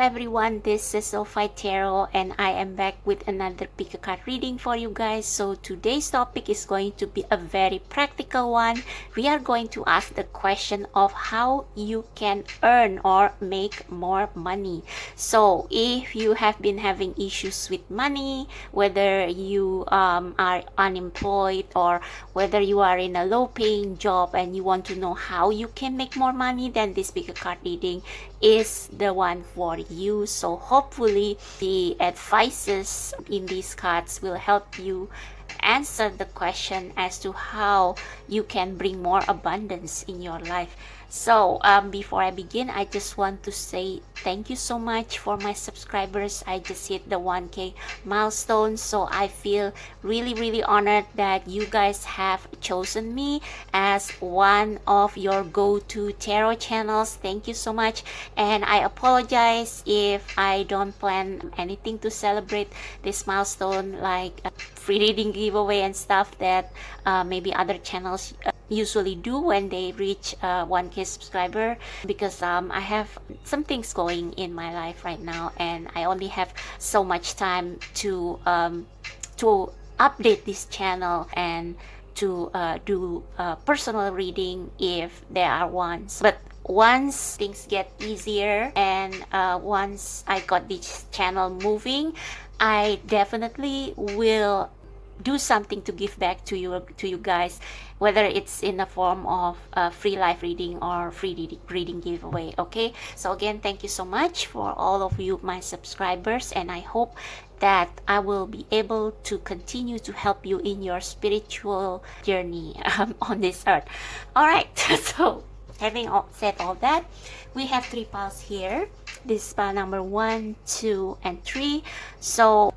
everyone, this is Sophie Tarot and I am back with another pick a card reading for you guys. So today's topic is going to be a very practical one. We are going to ask the question of how you can earn or make more money. So if you have been having issues with money, whether you are unemployed or whether you are in a low paying job and you want to know how you can make more money, then this pick a card reading is the one for you. So hopefully the advices in these cards will help you answer the question as to how you can bring more abundance in your life. So before I begin, I just want to say thank you so much for my subscribers. I just hit the 1K milestone, so I feel really honored that you guys have chosen me as one of your go-to tarot channels. Thank you so much, and I apologize if I don't plan anything to celebrate this milestone, like free reading giveaway and stuff that maybe other channels usually do when they reach 1K subscriber, because I have some things going in my life right now and I only have so much time to update this channel and to do personal reading if there are ones. But once things get easier and once I got this channel moving, I definitely will do something to give back to you guys, whether it's in the form of free live reading or free reading giveaway. Okay, so again, thank you so much for all of you, my subscribers, and I hope that I will be able to continue to help you in your spiritual journey on this earth. All right, so having said all that, we have 3 piles here. This is pile number 1, 2, and 3. So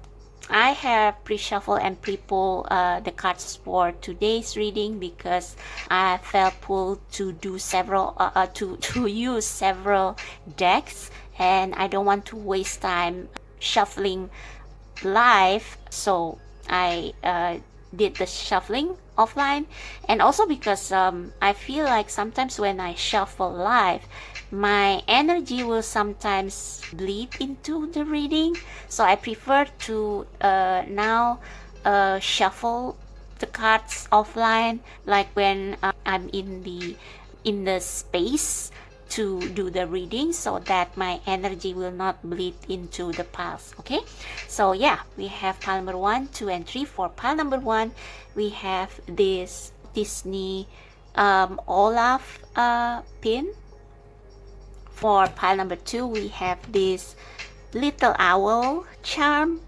I have pre-shuffle and pre-pull the cards for today's reading because I felt pulled to do several to use several decks, and I don't want to waste time shuffling live, so I did the shuffling offline. And also because I feel like sometimes when I shuffle live, my energy will sometimes bleed into the reading, so I prefer to now shuffle the cards offline, like when I'm in the space to do the reading, so that my energy will not bleed into the piles. Okay, so yeah, we have pile number 1, 2, and 3. For pile number 1, we have this Disney Olaf pin. For pile number 2, we have this little owl charm,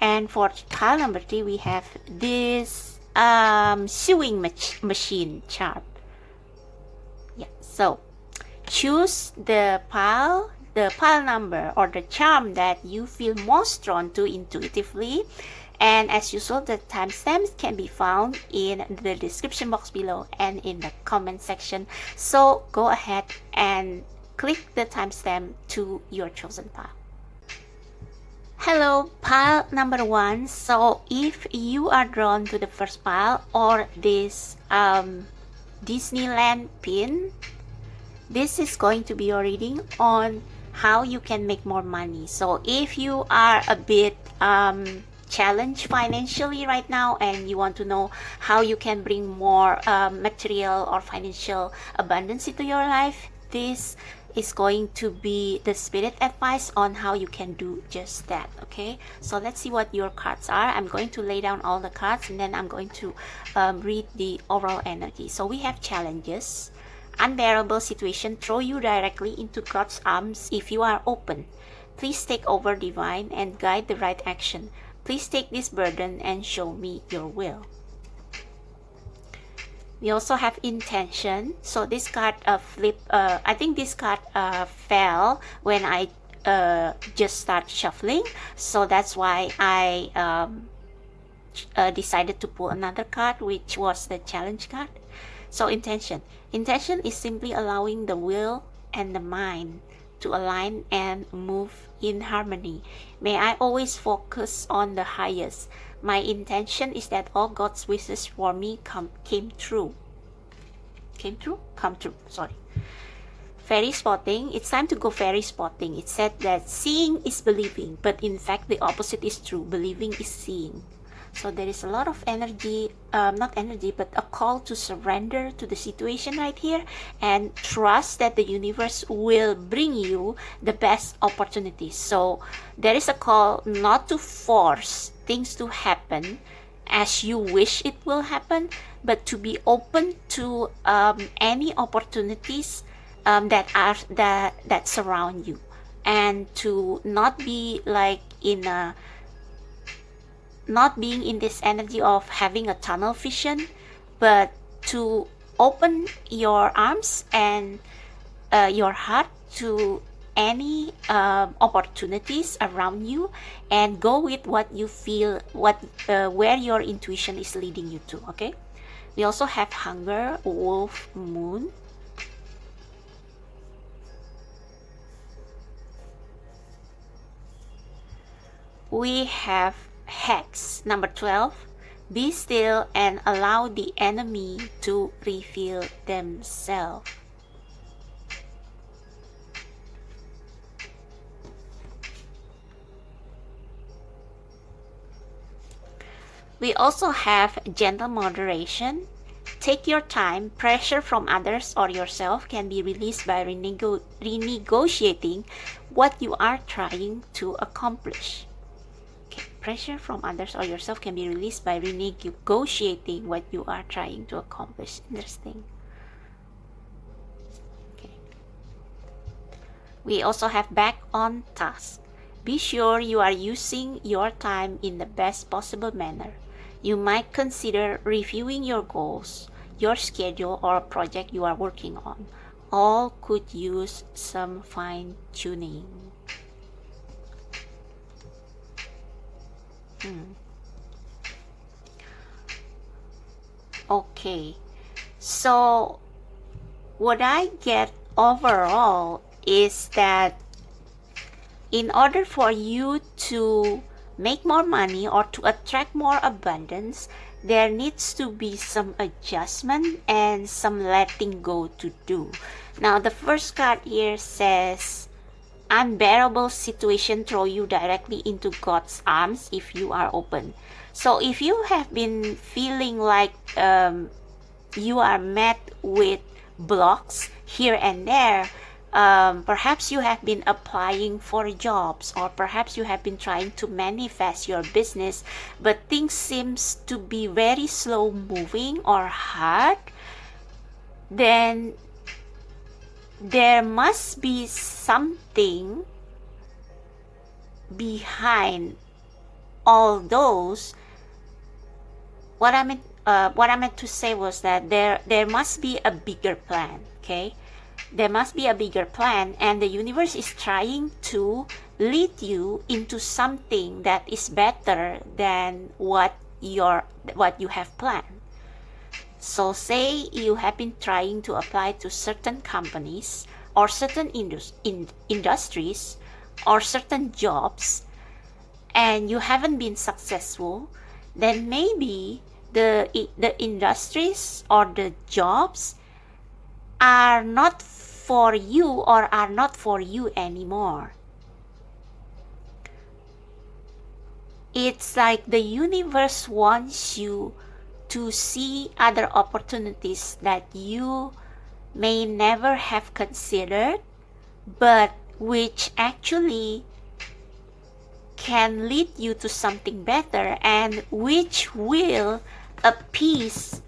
and for pile number 3, we have this sewing machine charm. Yeah, so choose the pile number or the charm that you feel most drawn to intuitively, and as usual, the timestamps can be found in the description box below and in the comment section. So go ahead and click the timestamp to your chosen pile. Hello, pile number 1. So if you are drawn to the first pile or this Disneyland pin, this is going to be your reading on how you can make more money. So if you are a bit challenged financially right now and you want to know how you can bring more material or financial abundance into your life, this is going to be the spirit advice on how you can do just that. Okay, so let's see what your cards are. I'm going to lay down all the cards and then I'm going to read the overall energy. So we have challenges. Unbearable situation throw you directly into God's arms if you are open. Please take over divine and guide the right action. Please take this burden and show me your will. We also have intention. So this card I think this card fell when I just start shuffling, so that's why I decided to pull another card, which was the challenge card. So intention is simply allowing the will and the mind to align and move in harmony. May I always focus on the highest. My intention is that all God's wishes for me come true. Sorry. fairy spotting. It's time to go fairy spotting. It said that seeing is believing, but in fact the opposite is true. Believing is seeing. So there is a lot of energy, not energy, but a call to surrender to the situation right here and trust that the universe will bring you the best opportunities. So there is a call not to force things to happen as you wish it will happen, but to be open to any opportunities that surround you, and to not be like not being in this energy of having a tunnel vision, but to open your arms and your heart to any opportunities around you, and go with what you feel, where your intuition is leading you to. Okay, we also have hunger, wolf, moon. We have hex number 12. Be still and allow the enemy to reveal themselves. We also have gentle moderation. Take your time. Pressure from others or yourself can be released by renegotiating what you are trying to accomplish. Okay. Pressure from others or yourself can be released by renegotiating what you are trying to accomplish. Interesting. Okay. We also have back on task. Be sure you are using your time in the best possible manner. You might consider reviewing your goals, your schedule, or a project you are working on. All could use some fine-tuning. Okay, so what I get overall is that in order for you to make more money or to attract more abundance, there needs to be some adjustment and some letting go to do. Now, the first card here says, unbearable situation throw you directly into God's arms if you are open. So if you have been feeling like you are met with blocks here and there, perhaps you have been applying for jobs, or perhaps you have been trying to manifest your business, but things seems to be very slow moving or hard, then there must be something behind all those. What I meant to say was that there must be a bigger plan. Okay, there must be a bigger plan, and the universe is trying to lead you into something that is better than what you have planned. So say you have been trying to apply to certain companies or certain industries or certain jobs, and you haven't been successful, then maybe the industries or the jobs are not for you, or are not for you anymore. It's like the universe wants you to see other opportunities that you may never have considered, but which actually can lead you to something better, and which will appease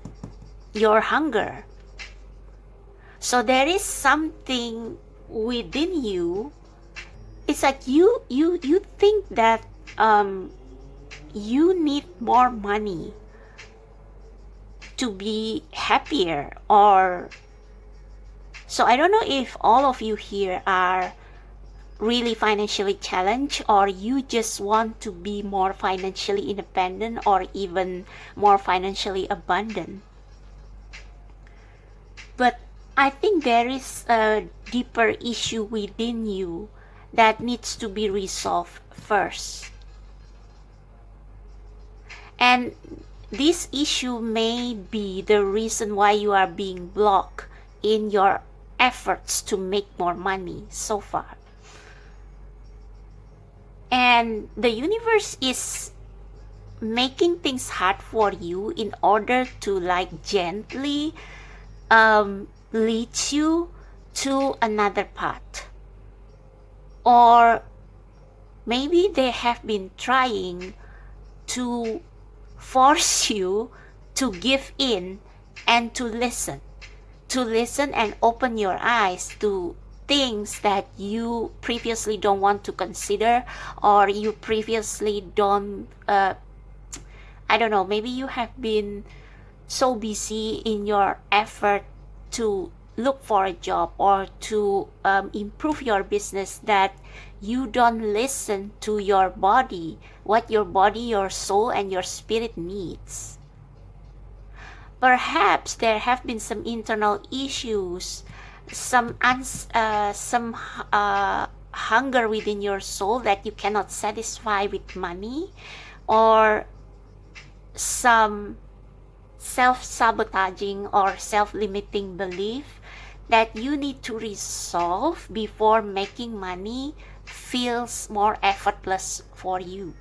your hunger. So there is something within you. It's like you think that you need more money to be happier, or so I don't know if all of you here are really financially challenged, or you just want to be more financially independent, or even more financially abundant. But I think there is a deeper issue within you that needs to be resolved first. And this issue may be the reason why you are being blocked in your efforts to make more money so far. And the universe is making things hard for you in order to like gently lead you to another path. Or maybe they have been trying to force you to give in and to listen and open your eyes to things that you previously don't want to consider, or you previously don't I don't know, maybe you have been so busy in your effort to look for a job or to improve your business that you don't listen to your body, what your body, your soul, and your spirit needs. Perhaps there have been some internal issues, some hunger within your soul that you cannot satisfy with money, or some self-sabotaging or self-limiting belief that you need to resolve before making money feels more effortless for you.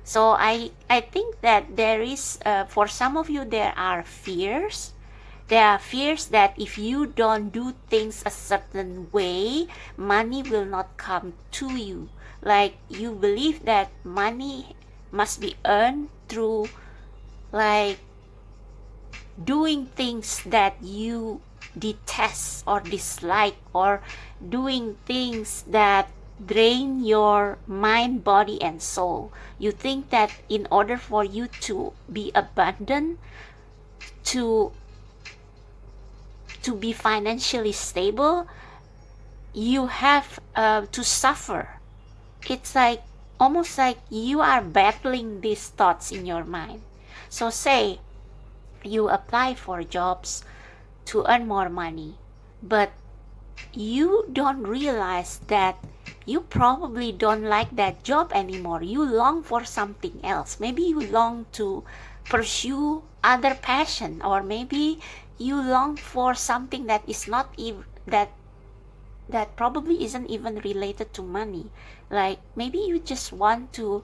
So I think that there is for some of you there are fears. There are fears that if you don't do things a certain way, money will not come to you. Like you believe that money must be earned through like doing things that you detest or dislike, or doing things that drain your mind, body, and soul. You think that in order for you to be abundant, to be financially stable, you have to suffer. It's like almost like you are battling these thoughts in your mind. So say you apply for jobs to earn more money, but you don't realize that you probably don't like that job anymore. You long for something else. Maybe you long to pursue other passion, or maybe you long for something that is not even that probably isn't even related to money. Like maybe you just want to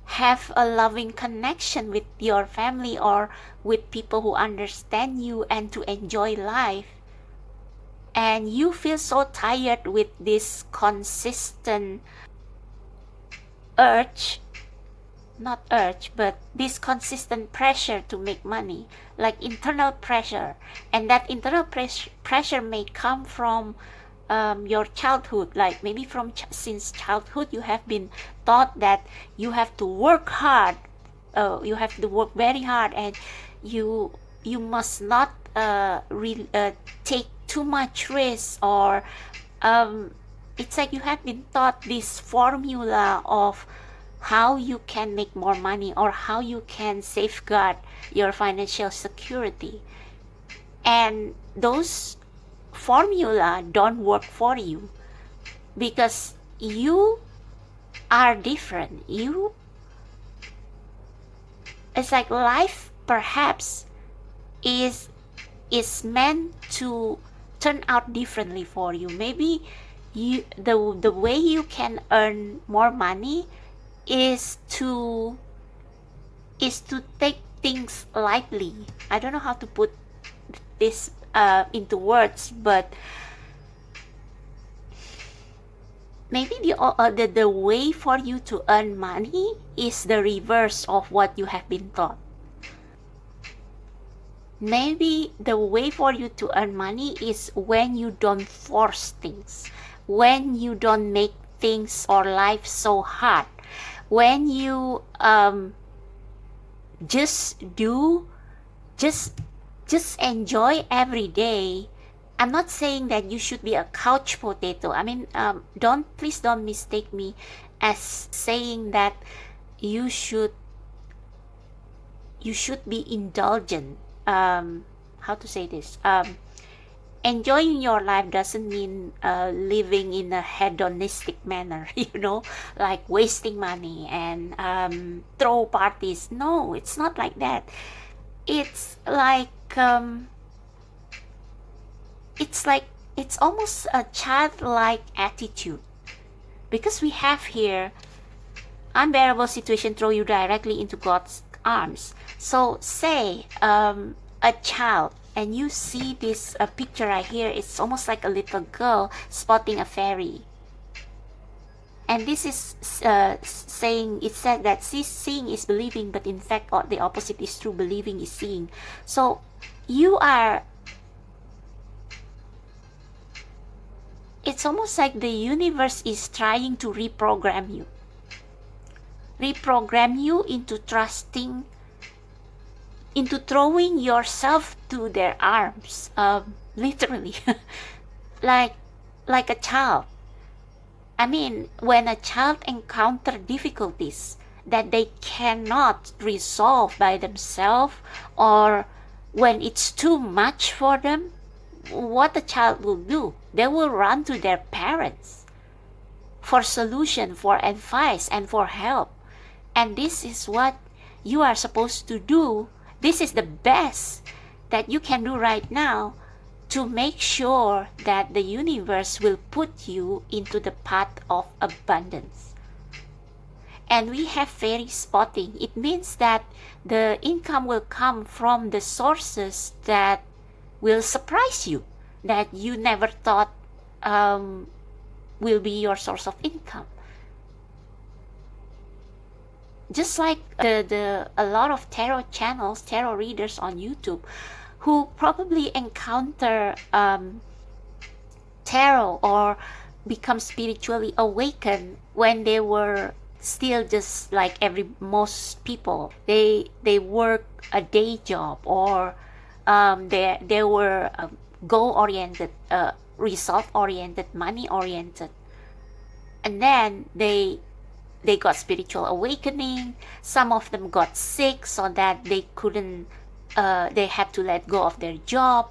have a loving connection with your family or with people who understand you, and to enjoy life. And you feel so tired with this consistent urge, not urge, but this consistent pressure to make money, like internal pressure. And that internal pressure may come from your childhood, like maybe from since childhood you have been taught that you have to work hard, you have to work very hard, and you must not take too much risk, or it's like you have been taught this formula of how you can make more money or how you can safeguard your financial security. And those formula don't work for you because you are different. It's like life perhaps is meant to turn out differently for you. Maybe the way you can earn more money is to take things lightly. I don't know how to put this into words, but maybe the way for you to earn money is the reverse of what you have been taught. Maybe the way for you to earn money is when you don't force things, when you don't make things or life so hard, when you just enjoy every day. I'm not saying that you should be a couch potato. I mean, please don't mistake me as saying that you should be indulgent. How to say this? Enjoying your life doesn't mean living in a hedonistic manner, like wasting money and throw parties. No, it's not like that. It's like it's like, it's almost a childlike attitude, because we have here unbearable situation throw you directly into God's arms. So say a child, and you see this picture right here, it's almost like a little girl spotting a fairy. And this is saying, it said that seeing is believing, but in fact the opposite is true, believing is seeing. So you are, it's almost like the universe is trying to reprogram you into trusting, into throwing yourself to their arms, literally, like a child. I mean, when a child encounters difficulties that they cannot resolve by themselves, or when it's too much for them, what the child will do? They will run to their parents for solution, for advice, and for help. And this is what you are supposed to do. This is the best that you can do right now to make sure that the universe will put you into the path of abundance. And we have fairy spotting. It means that the income will come from the sources that will surprise you, that you never thought will be your source of income. Just like a lot of tarot channels, tarot readers on YouTube, who probably encounter tarot or become spiritually awakened when they were still just like most people. They work a day job, or they were goal-oriented, result-oriented, money-oriented, and then they got spiritual awakening. Some of them got sick, so that they couldn't, they had to let go of their job.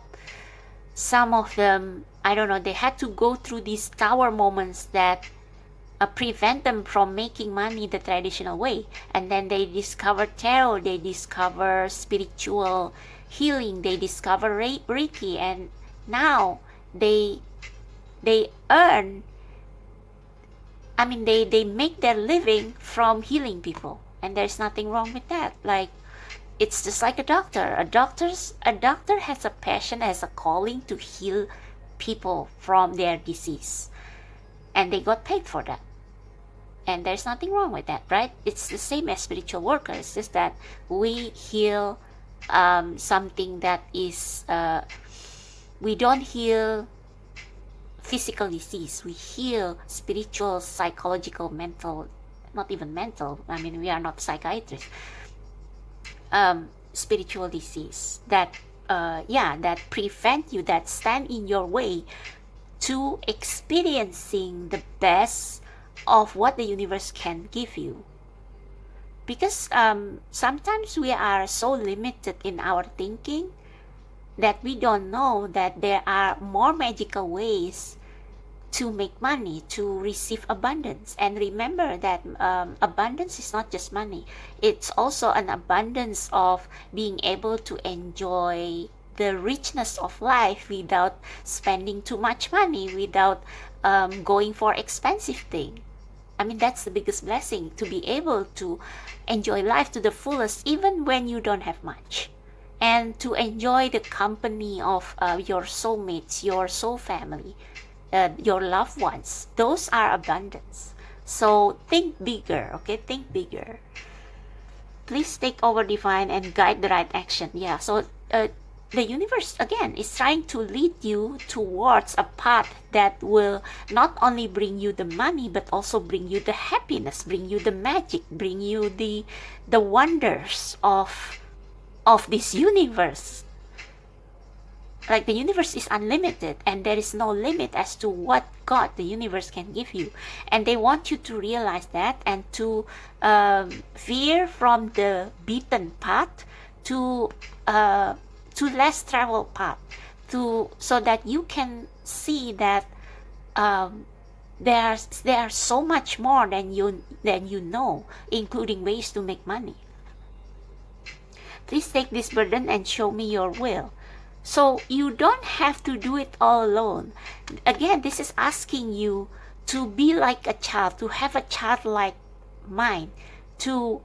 Some of them, I don't know, they had to go through these tower moments that prevent them from making money the traditional way. And then they discover tarot, they discover spiritual healing, they discover Reiki, and now they earn, I mean, they make their living from healing people, and there's nothing wrong with that. Like, it's just like a doctor. A doctor has a passion, has a calling to heal people from their disease, and they got paid for that. And there's nothing wrong with that, right? It's the same as spiritual workers, just that we heal something that is, we don't heal physical disease, we heal spiritual, psychological, mental, not even mental, I mean, we are not psychiatrists, spiritual disease that that prevent you, that stand in your way to experiencing the best of what the universe can give you. Because sometimes we are so limited in our thinking that we don't know that there are more magical ways to make money, to receive abundance. And remember that abundance is not just money. It's also an abundance of being able to enjoy the richness of life without spending too much money, without going for expensive things. I mean, that's the biggest blessing, to be able to enjoy life to the fullest even when you don't have much. And to enjoy the company of your soulmates, your soul family, your loved ones. Those are abundance. So think bigger, okay? Think bigger. Please take over, divine, and guide the right action. Yeah, so the universe, again, is trying to lead you towards a path that will not only bring you the money, but also bring you the happiness, bring you the magic, bring you the wonders of this universe. Like, the universe is unlimited, and there is no limit as to what God, the universe, can give you. And they want you to realize that, and to veer from the beaten path to less traveled path, so that you can see that there are so much more than you know, including ways to make money. Please take this burden and show me your will. So you don't have to do it all alone. Again, this is asking you to be like a child, to have a childlike mind, to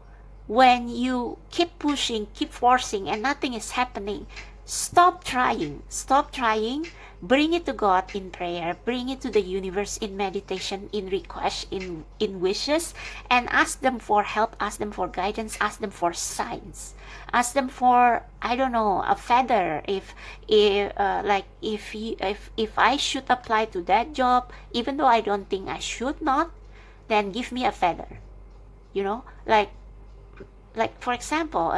when you keep pushing, keep forcing, and nothing is happening, stop trying. Stop trying. Bring it to God in prayer. Bring it to the universe in meditation, in request, in wishes, and ask them for help, ask them for guidance, ask them for signs. Ask them for, I don't know, a feather. If I should apply to that job, even though I don't think I should not, then give me a feather. You know, like for example,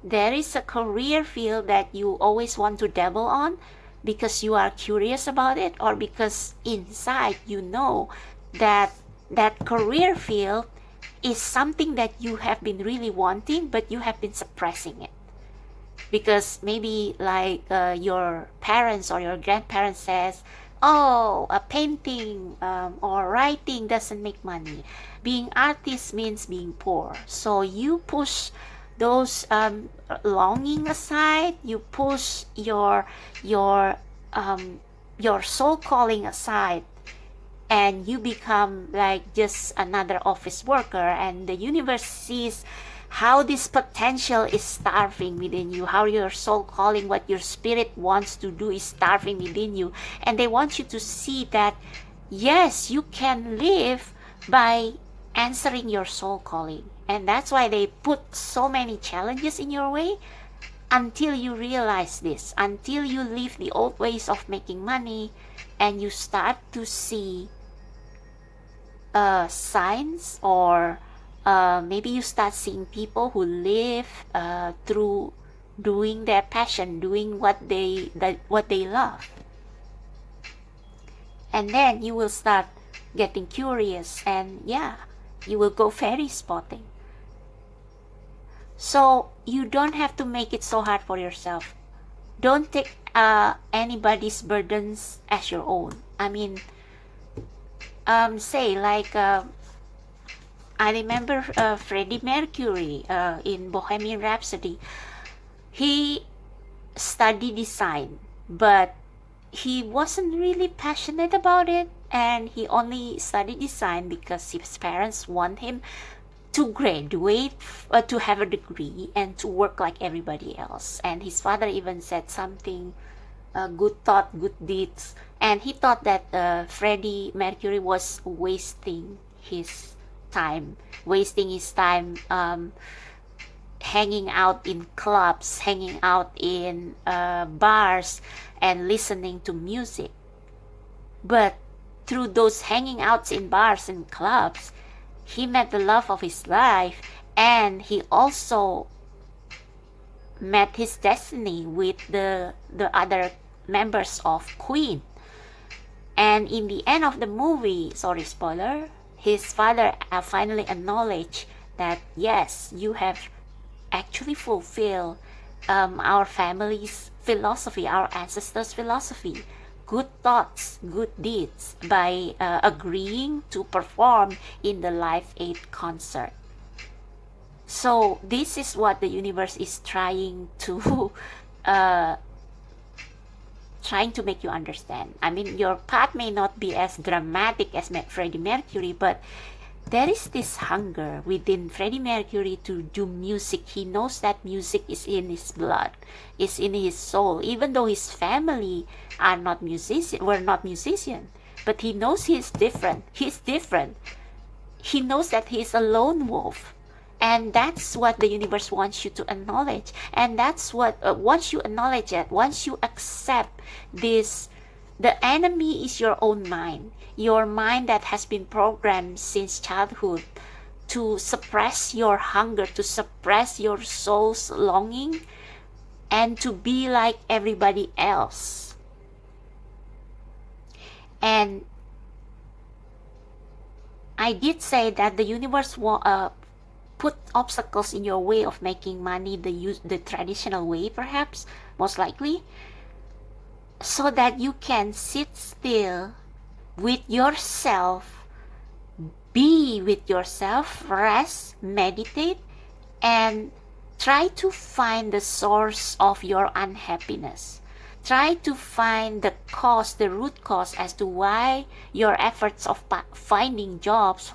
there is a career field that you always want to dabble on because you are curious about it, or because inside you know that that career field is something that you have been really wanting, but you have been suppressing it because maybe like your parents or your grandparents says, oh, a painting or writing doesn't make money, being artist means being poor. So you push those longing aside, you push your soul calling aside, and you become like just another office worker, and the universe sees how this potential is starving within you, how your soul calling, what your spirit wants to do, is starving within you, and they want you to see that yes, you can live by answering your soul calling. And that's why they put so many challenges in your way, until you realize this, until you leave the old ways of making money and you start to see signs, or maybe you start seeing people who live through doing their passion, doing what they love, and then you will start getting curious, and yeah, you will go fairy spotting. So you don't have to make it so hard for yourself. Don't take anybody's burdens as your own. I mean, say like I remember Freddie Mercury in Bohemian Rhapsody. He studied design, but he wasn't really passionate about it, and he only studied design because his parents want him to graduate, to have a degree, and to work like everybody else. And his father even said something, good thought, good deeds. And he thought that Freddie Mercury was wasting his time, hanging out in clubs, hanging out in bars, and listening to music. But through those hanging outs in bars and clubs, he met the love of his life, and he also met his destiny with the other members of Queen. And in the end of the movie, sorry, spoiler, his father finally acknowledged that yes, you have actually fulfilled our family's philosophy, our ancestors' philosophy. Good thoughts, good deeds, by agreeing to perform in the Live Aid concert. So this is what the universe is trying to make you understand. I mean, your path may not be as dramatic as Freddie Mercury, but there is this hunger within Freddie Mercury to do music. He knows that music is in his blood, is in his soul, even though his family were not musicians. But he knows he's different. He's different. He knows that he's a lone wolf. And that's what the universe wants you to acknowledge. And that's what, once you acknowledge it, once you accept this, the enemy is your own mind. Your mind that has been programmed since childhood to suppress your hunger, to suppress your soul's longing, and to be like everybody else. And I did say that the universe put obstacles in your way of making money the traditional way, perhaps, most likely, so that you can sit still with yourself, be with yourself, rest, meditate, and try to find the source of your unhappiness. try to find the cause, the root cause as to why your efforts of finding jobs,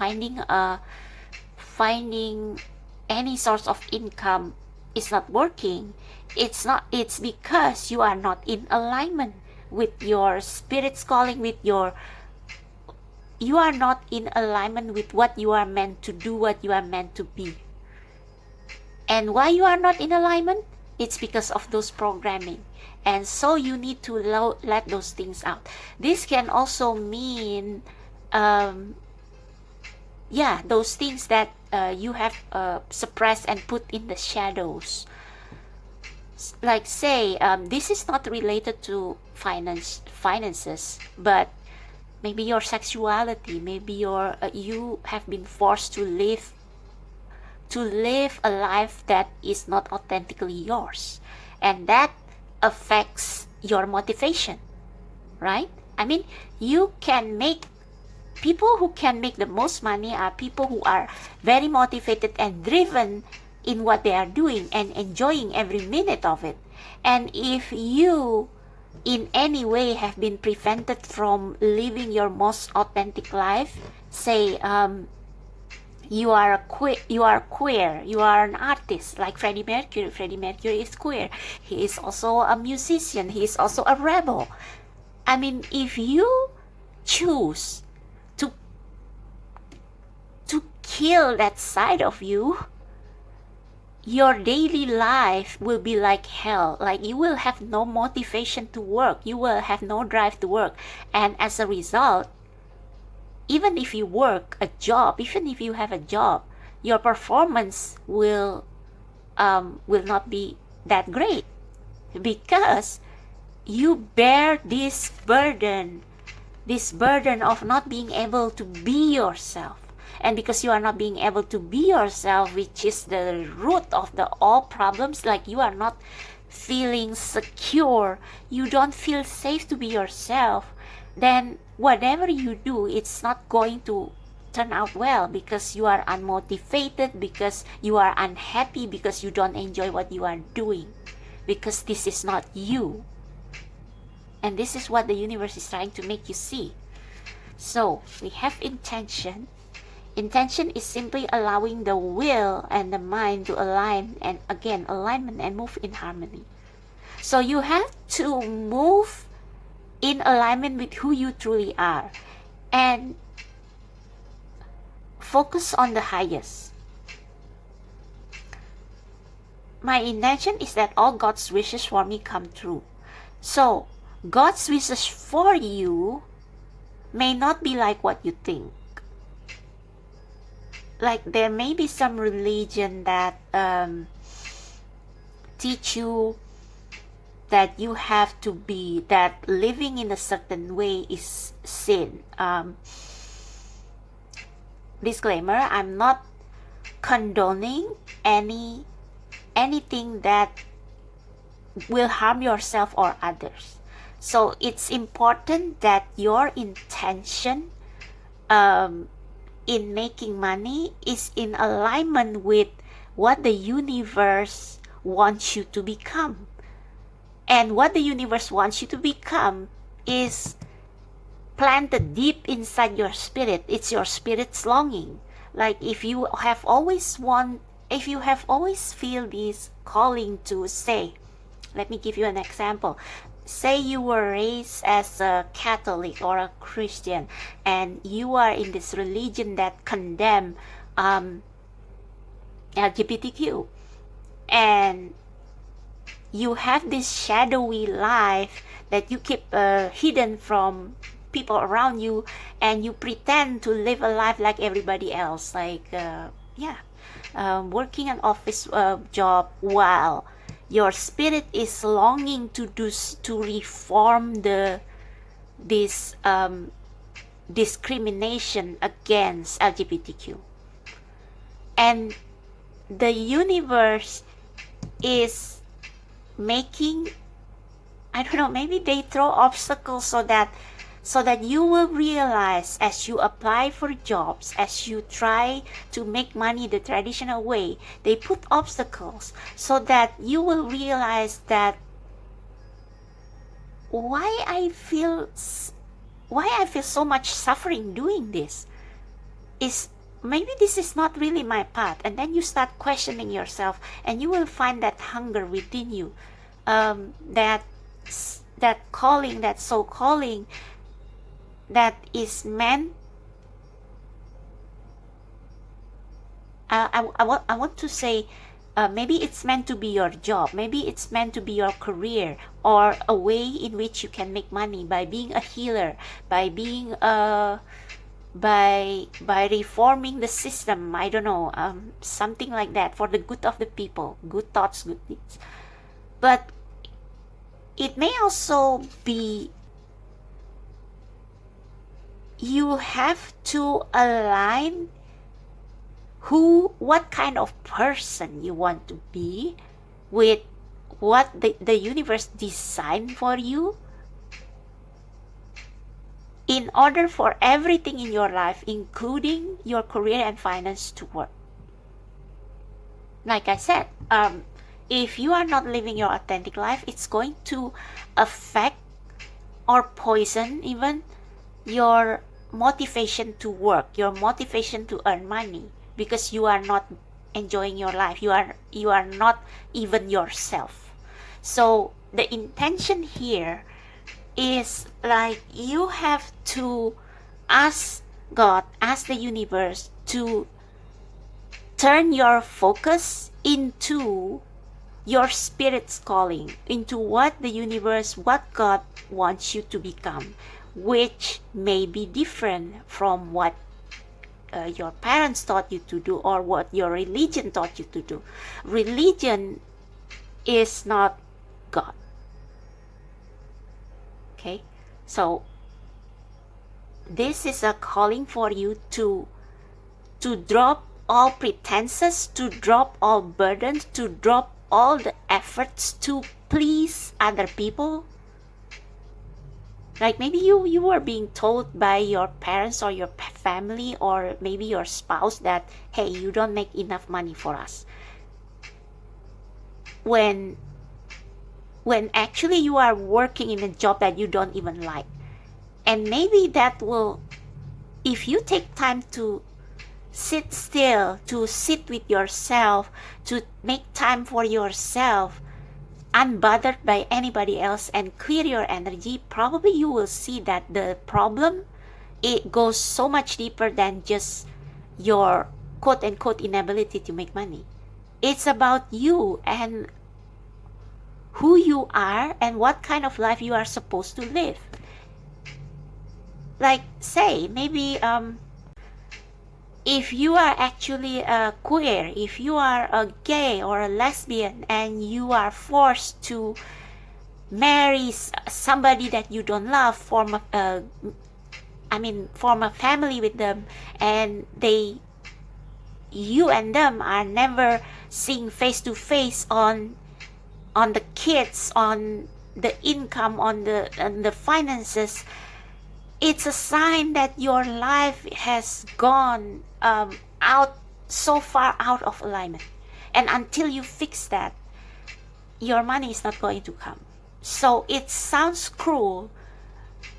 finding any source of income is not working. It's because you are not in alignment with your spirit's calling, you are not in alignment with what you are meant to do, what you are meant to be. And why you are not in alignment? It's because of those programming. And so you need to let those things out. This can also mean those things that you have suppressed and put in the shadows. Like say, this is not related to finances, but maybe your sexuality, maybe you have been forced to live a life that is not authentically yours, and that affects your motivation, right? I mean, people who can make the most money are people who are very motivated and driven in what they are doing and enjoying every minute of it. And if you in any way have been prevented from living your most authentic life, say you are queer, you are an artist like Freddie Mercury is queer, he is also a musician, he is also a rebel. I mean, if you choose to kill that side of you, your daily life will be like hell. Like, you will have no motivation to work, you will have no drive to work, and as a result, even if you work a job, even if you have a job, your performance will not be that great, because you bear this burden of not being able to be yourself. And because you are not being able to be yourself, which is the root of all problems, like you are not feeling secure, you don't feel safe to be yourself, then whatever you do, it's not going to turn out well, because you are unmotivated, because you are unhappy, because you don't enjoy what you are doing, because this is not you. And this is what the universe is trying to make you see. So we have intention. Intention is simply allowing the will and the mind to align, and again, alignment, and move in harmony. So you have to move in alignment with who you truly are and focus on the highest. My intention is that all God's wishes for me come true. So God's wishes for you may not be like what you think. Like, there may be some religion that teach you that you have to be, that living in a certain way is sin. Disclaimer, I'm not condoning anything that will harm yourself or others. So it's important that your intention in making money is in alignment with what the universe wants you to become. And what the universe wants you to become is planted deep inside your spirit. It's your spirit's longing. Like, if you have always feel this calling to, say, let me give you an example. Say you were raised as a Catholic or a Christian, and you are in this religion that condemn LGBTQ, and you have this shadowy life that you keep hidden from people around you, and you pretend to live a life like everybody else, like working an office job, while your spirit is longing to reform this discrimination against LGBTQ. And the universe is making, I don't know, maybe they throw obstacles so that you will realize, as you apply for jobs, as you try to make money the traditional way, they put obstacles so that you will realize that why I feel so much suffering doing this? Is maybe this is not really my path. And then you start questioning yourself, and you will find that hunger within you, that calling, that soul calling, that is meant. I want to say, maybe it's meant to be your job, maybe it's meant to be your career, or a way in which you can make money by being a healer, by being by reforming the system. I don't know, something like that, for the good of the people, good thoughts, good deeds. But it may also be you have to align what kind of person you want to be with what the universe designed for you, in order for everything in your life, including your career and finance, to work. Like I said, if you are not living your authentic life, it's going to affect or poison even your motivation to work, your motivation to earn money, because you are not enjoying your life. You are not even yourself. So the intention here is like you have to ask God, ask the universe to turn your focus into your spirit's calling, into what the universe, what God wants you to become, which may be different from what your parents taught you to do, or what your religion taught you to do. Religion is not God. Okay, so this is a calling for you to drop all pretenses, to drop all burdens, to drop all the efforts to please other people. Like maybe you were being told by your parents or your family, or maybe your spouse, that hey, you don't make enough money for us, when actually you are working in a job that you don't even like. And maybe that will, if you take time to sit still, to sit with yourself, to make time for yourself, unbothered by anybody else, and clear your energy, probably you will see that the problem, it goes so much deeper than just your quote-unquote inability to make money. It's about you and who you are and what kind of life you are supposed to live. Like say maybe if you are actually a queer, if you are a gay or a lesbian, and you are forced to marry somebody that you don't love, form a family with them, and you and them are never seeing face to face on the kids, on the income, on the finances, it's a sign that your life has gone so far out of alignment. And until you fix that, your money is not going to come. So it sounds cruel,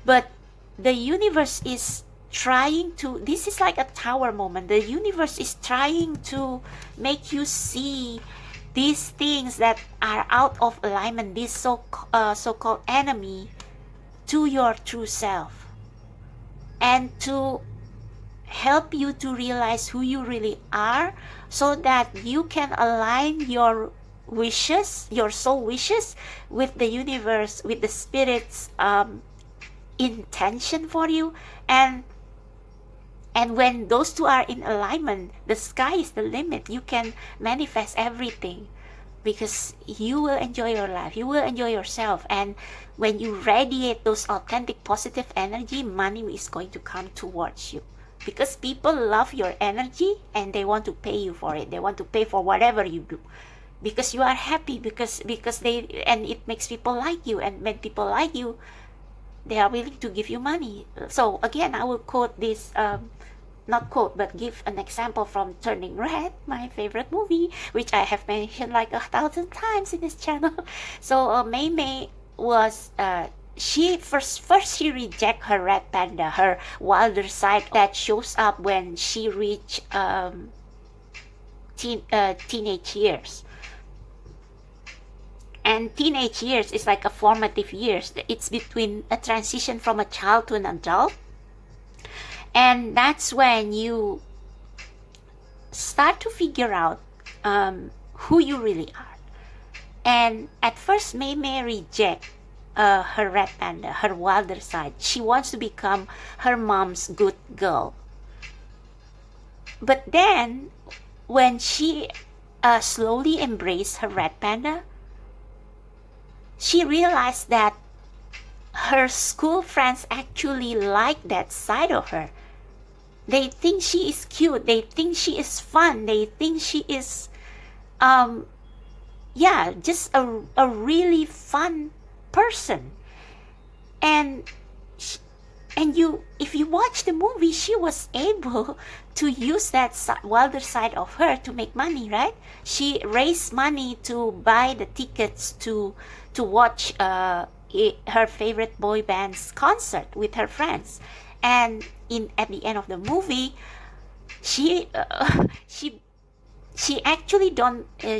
but the universe is trying to, this is like a tower moment. The universe is trying to make you see these things that are out of alignment, this so-called enemy to your true self, and to help you to realize who you really are, so that you can align your wishes, your soul wishes, with the universe, with the spirit's intention for you. And when those two are in alignment, the sky is the limit. You can manifest everything, because you will enjoy your life, you will enjoy yourself. And when you radiate those authentic positive energy, money is going to come towards you, because people love your energy and they want to pay you for it. They want to pay for whatever you do, because you are happy, because they, and it makes people like you. And when people like you, they are willing to give you money. So again, I will quote this, not quote, but give an example from Turning Red, my favorite movie, which I have mentioned like 1,000 times in this channel. So Mei Mei was she reject her red panda, her wilder side that shows up when she reach teenage years. And teenage years is like a formative years. It's between a transition from a child to an adult, and that's when you start to figure out who you really are. And at first, Mei Mei reject her red panda, her wilder side. She wants to become her mom's good girl. But then, when she slowly embraced her red panda, she realized that her school friends actually like that side of her. They think she is cute. They think she is fun. They think she is, just a really fun person. And if you watch the movie, she was able to use that wilder side of her to make money, right? She raised money to buy the tickets to watch her favorite boy band's concert with her friends. And at the end of the movie, she actually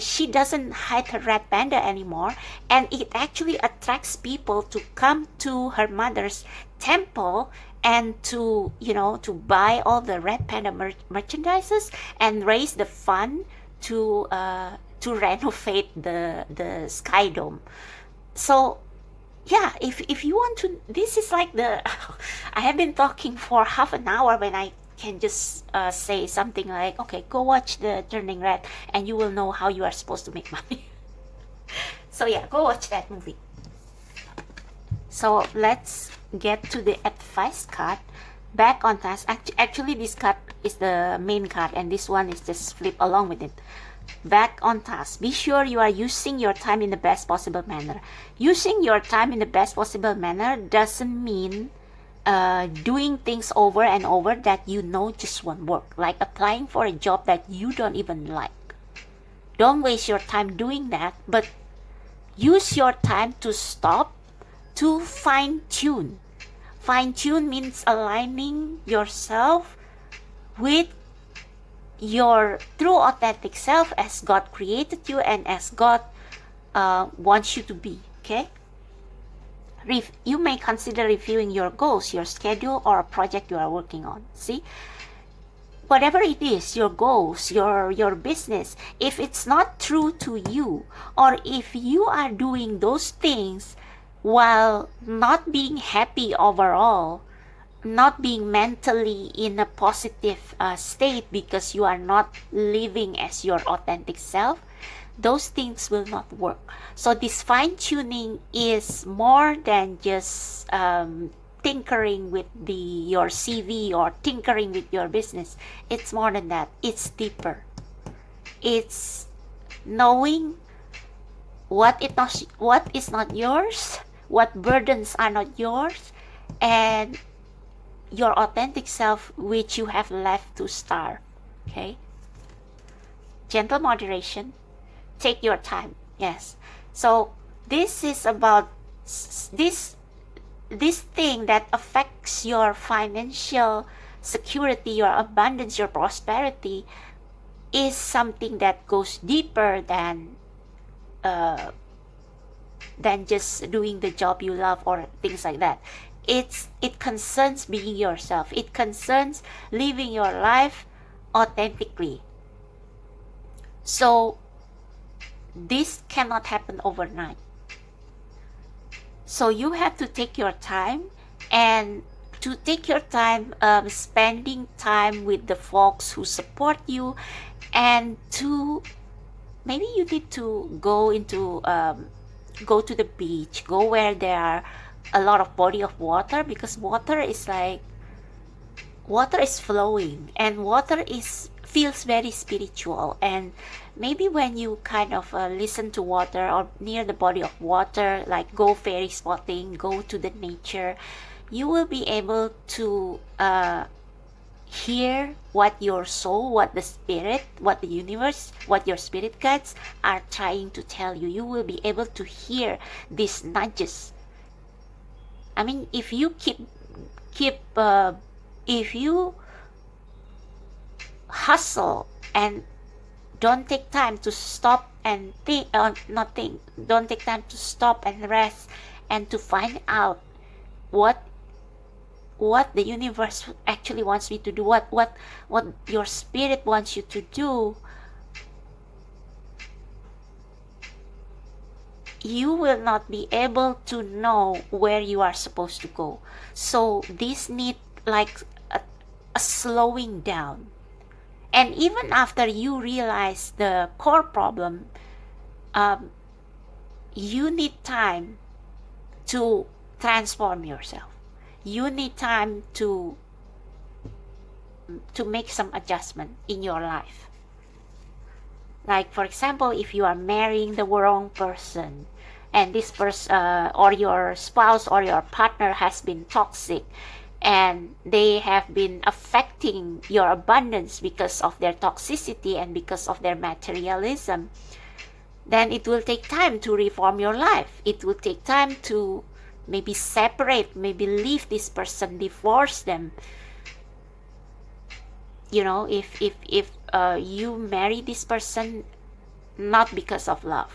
she doesn't hide her red panda anymore, and it actually attracts people to come to her mother's temple and to buy all the red panda merchandises and raise the fund to renovate the sky dome. So yeah, if you want to, this is like the I have been talking for half an hour when I can just say something like, okay, go watch the Turning Red and you will know how you are supposed to make money. So yeah, go watch that movie. So let's get to the advice card. Back on task. Actually, this card is the main card and this one is just flip along with it. Back on task. Be sure you are using your time in the best possible manner. Using your time in the best possible manner doesn't mean doing things over and over that you know just won't work. Like applying for a job that you don't even like. Don't waste your time doing that, but use your time to stop, to fine-tune. Fine-tune means aligning yourself with your true authentic self as God created you and as God wants you to be. Okay? You may consider reviewing your goals, your schedule, or a project you are working on. See? Whatever it is, your goals, your business, if it's not true to you, or if you are doing those things while not being happy overall, not being mentally in a positive state because you are not living as your authentic self, those things will not work. So this fine-tuning is more than just tinkering with your CV or tinkering with your business. It's more than that. It's deeper. It's knowing what is not yours, what burdens are not yours, and your authentic self which you have left to starve. Okay? Gentle moderation. Take your time. Yes. So this is about this thing that affects your financial security, your abundance, your prosperity is something that goes deeper than just doing the job you love or things like that. It concerns being yourself. It concerns living your life authentically. So this cannot happen overnight. So you have to take your time, and to take your time spending time with the folks who support you, and to maybe you need to go to the beach, go where there are a lot of body of water, because water is flowing, and water feels very spiritual. And maybe when you kind of listen to water or near the body of water, like go fairy spotting, go to the nature, you will be able to hear what your soul, what the spirit, what the universe, what your spirit guides are trying to tell you. You will be able to hear these nudges I mean, if you if you hustle and don't take time to stop and think, not think, don't take time to stop and rest and to find out what the universe actually wants me to do, what your spirit wants you to do, you will not be able to know where you are supposed to go. So this need like a slowing down. And even after you realize the core problem, you need time to transform yourself. You need time to make some adjustment in your life. Like, for example, if you are marrying the wrong person, and this person or your spouse or your partner has been toxic, and they have been affecting your abundance because of their toxicity and because of their materialism, then it will take time to reform your life. It will take time to maybe separate, maybe leave this person, divorce them. You know, if you marry this person not because of love,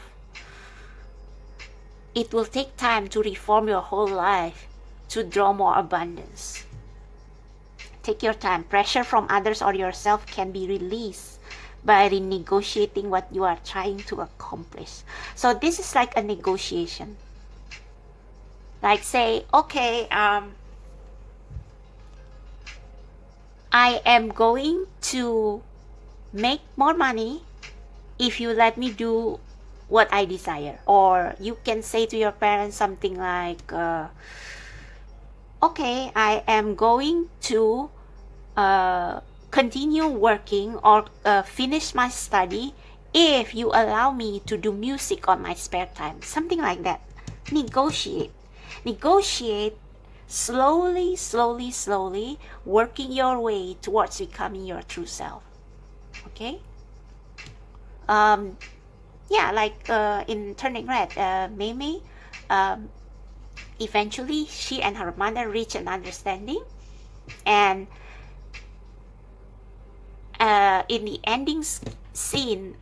it will take time to reform your whole life to draw more abundance. Take your time. Pressure from others or yourself can be released by renegotiating what you are trying to accomplish. So this is like a negotiation. Like, say, okay, I am going to make more money if you let me do what I desire. Or you can say to your parents something like, okay, I am going to continue working or finish my study if you allow me to do music on my spare time. Something like that. Negotiate. Slowly, working your way towards becoming your true self. Okay? Yeah, like in Turning Red, Mei, eventually she and her mother reach an understanding, and in the ending scene,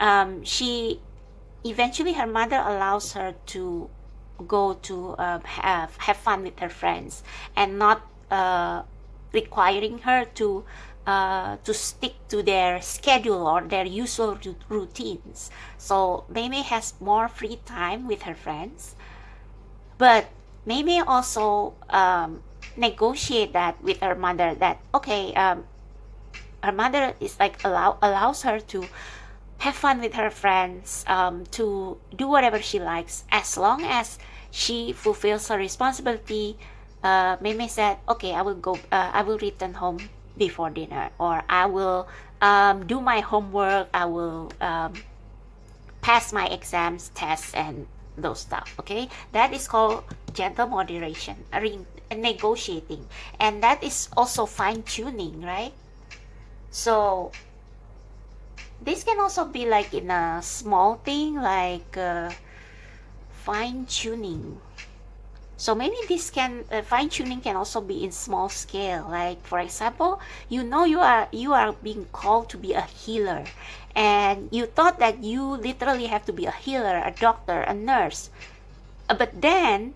she eventually, her mother allows her to go to have fun with her friends, and not requiring her to stick to their schedule or their usual routines. So Mei has more free time with her friends, but Mei also negotiate that with her mother, that okay, her mother is like allows her to have fun with her friends, to do whatever she likes, as long as she fulfills her responsibility. Mei said, okay, I will go, I will return home before dinner, or I will do my homework, I will pass my exams, tests, and those stuff. Okay, that is called gentle moderation, negotiating, and that is also fine tuning, right? So this can also be like in a small thing, like fine tuning. So maybe this can fine tuning can also be in small scale. Like, for example, you know you are being called to be a healer, and you thought that you literally have to be a healer, a doctor, a nurse, but then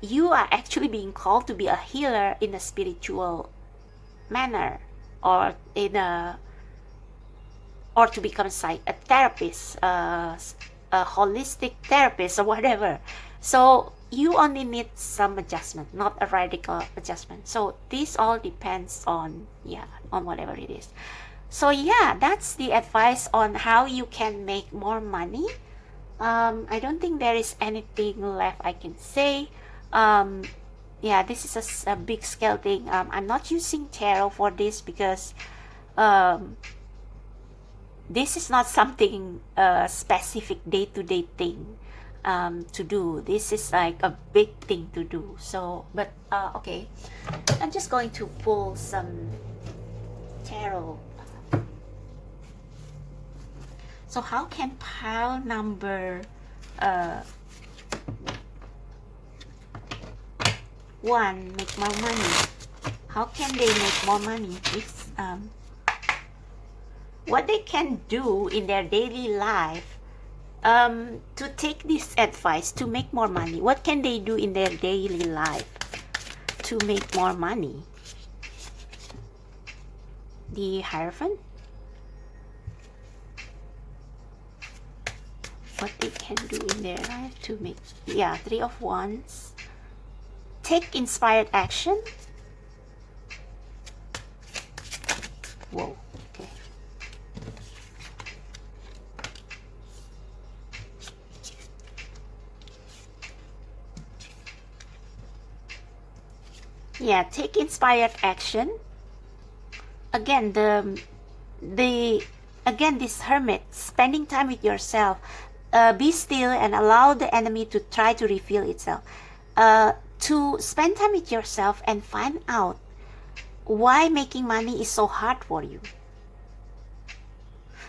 you are actually being called to be a healer in a spiritual manner, or in a or to become a therapist, a holistic therapist, or whatever. So you only need some adjustment, not a radical adjustment. So this all depends on whatever it is. So yeah, that's the advice on how you can make more money. I don't think there is anything left I can say. Yeah, this is a big scale thing. I'm not using tarot for this because this is not something specific day-to-day thing to do. This is like a big thing to do. So, but okay, I'm just going to pull some tarot. So how can pile number One, make more money. How can they make more money? What they can do in their daily life to take this advice to make more money. What can they do in their daily life to make more money? The Hierophant. What they can do in their life to make, yeah, Three of Wands. Take inspired action. Whoa, okay. Yeah, take inspired action. Again, again, this Hermit, spending time with yourself. Be still and allow the enemy to try to reveal itself. To spend time with yourself and find out why making money is so hard for you.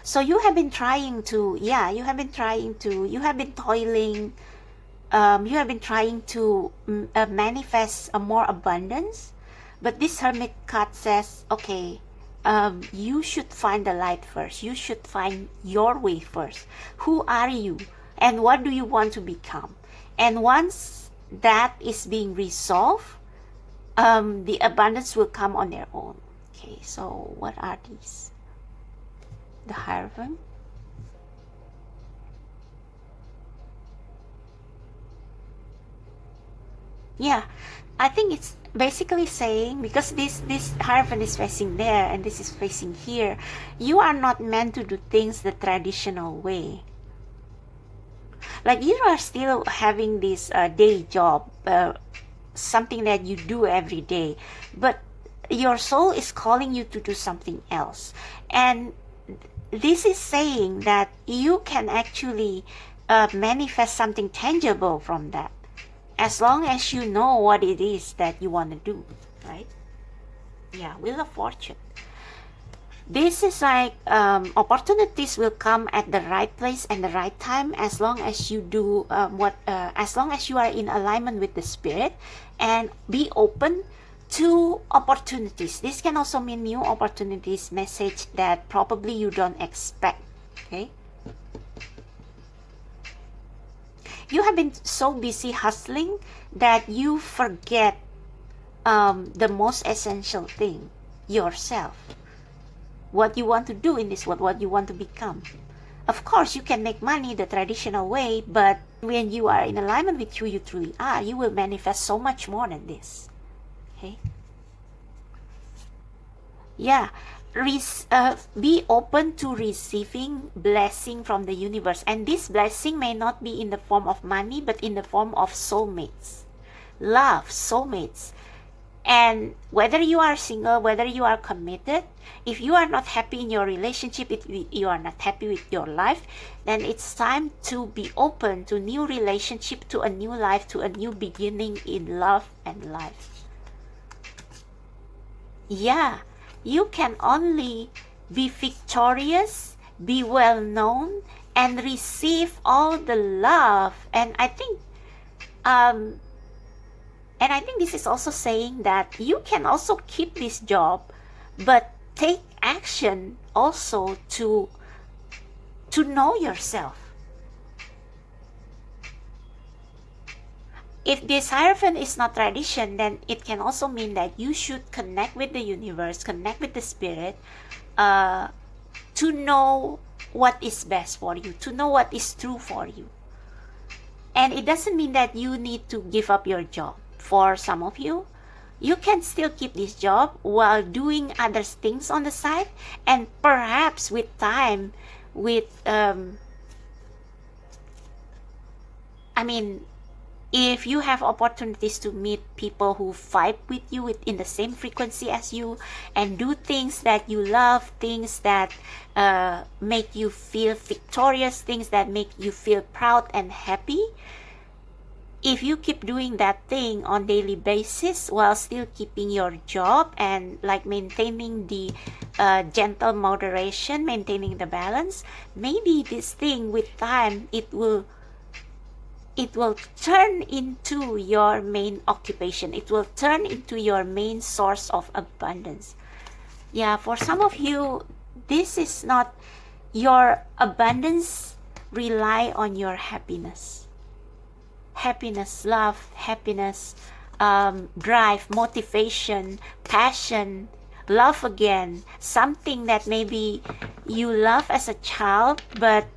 So you have been trying to, yeah, you have been toiling, you have been trying to manifest a more abundance. But this Hermit card says, okay, you should find the light first. You should find your way first. Who are you? And what do you want to become? And once that is being resolved, the abundance will come on their own. Okay, so what are these? The Hierophant. Yeah, I think it's basically saying, because this Hierophant is facing there and this is facing here, you are not meant to do things the traditional way. Like you are still having this day job, something that you do every day, but your soul is calling you to do something else. And this is saying that you can actually manifest something tangible from that, as long as you know what it is that you want to do, right? Yeah, Wheel of Fortune. This is like opportunities will come at the right place and the right time, as long as you do as long as you are in alignment with the spirit and be open to opportunities. This can also mean new opportunities, message that probably you don't expect. Okay, you have been so busy hustling that you forget the most essential thing, yourself. What you want to do in this world, what you want to become. Of course, you can make money the traditional way, but when you are in alignment with who you truly are, you will manifest so much more than this. Okay? Yeah. Be open to receiving blessing from the universe. And this blessing may not be in the form of money, but in the form of soulmates. Love, soulmates. And whether you are single, whether you are committed, if you are not happy in your relationship, if you are not happy with your life, then it's time to be open to new relationship, to a new life, to a new beginning in love and life. Yeah, you can only be victorious, be well known, and receive all the love. And I think this is also saying that you can also keep this job, but take action also to know yourself. If this Hierophant is not tradition, then it can also mean that you should connect with the universe, connect with the spirit, to know what is best for you, to know what is true for you. And it doesn't mean that you need to give up your job. For some of you, you can still keep this job while doing other things on the side, and perhaps with time, if you have opportunities to meet people who vibe with you in the same frequency as you, and do things that you love, things that make you feel victorious, things that make you feel proud and happy, if you keep doing that thing on daily basis while still keeping your job and like maintaining the gentle moderation, maintaining the balance, maybe this thing with time, it will it will turn into your main occupation. It will turn into your main source of abundance. Yeah, for some of you, this is not your abundance. Rely on your happiness. Happiness, love, happiness, drive, motivation, passion, love again. Something that maybe you love as a child, but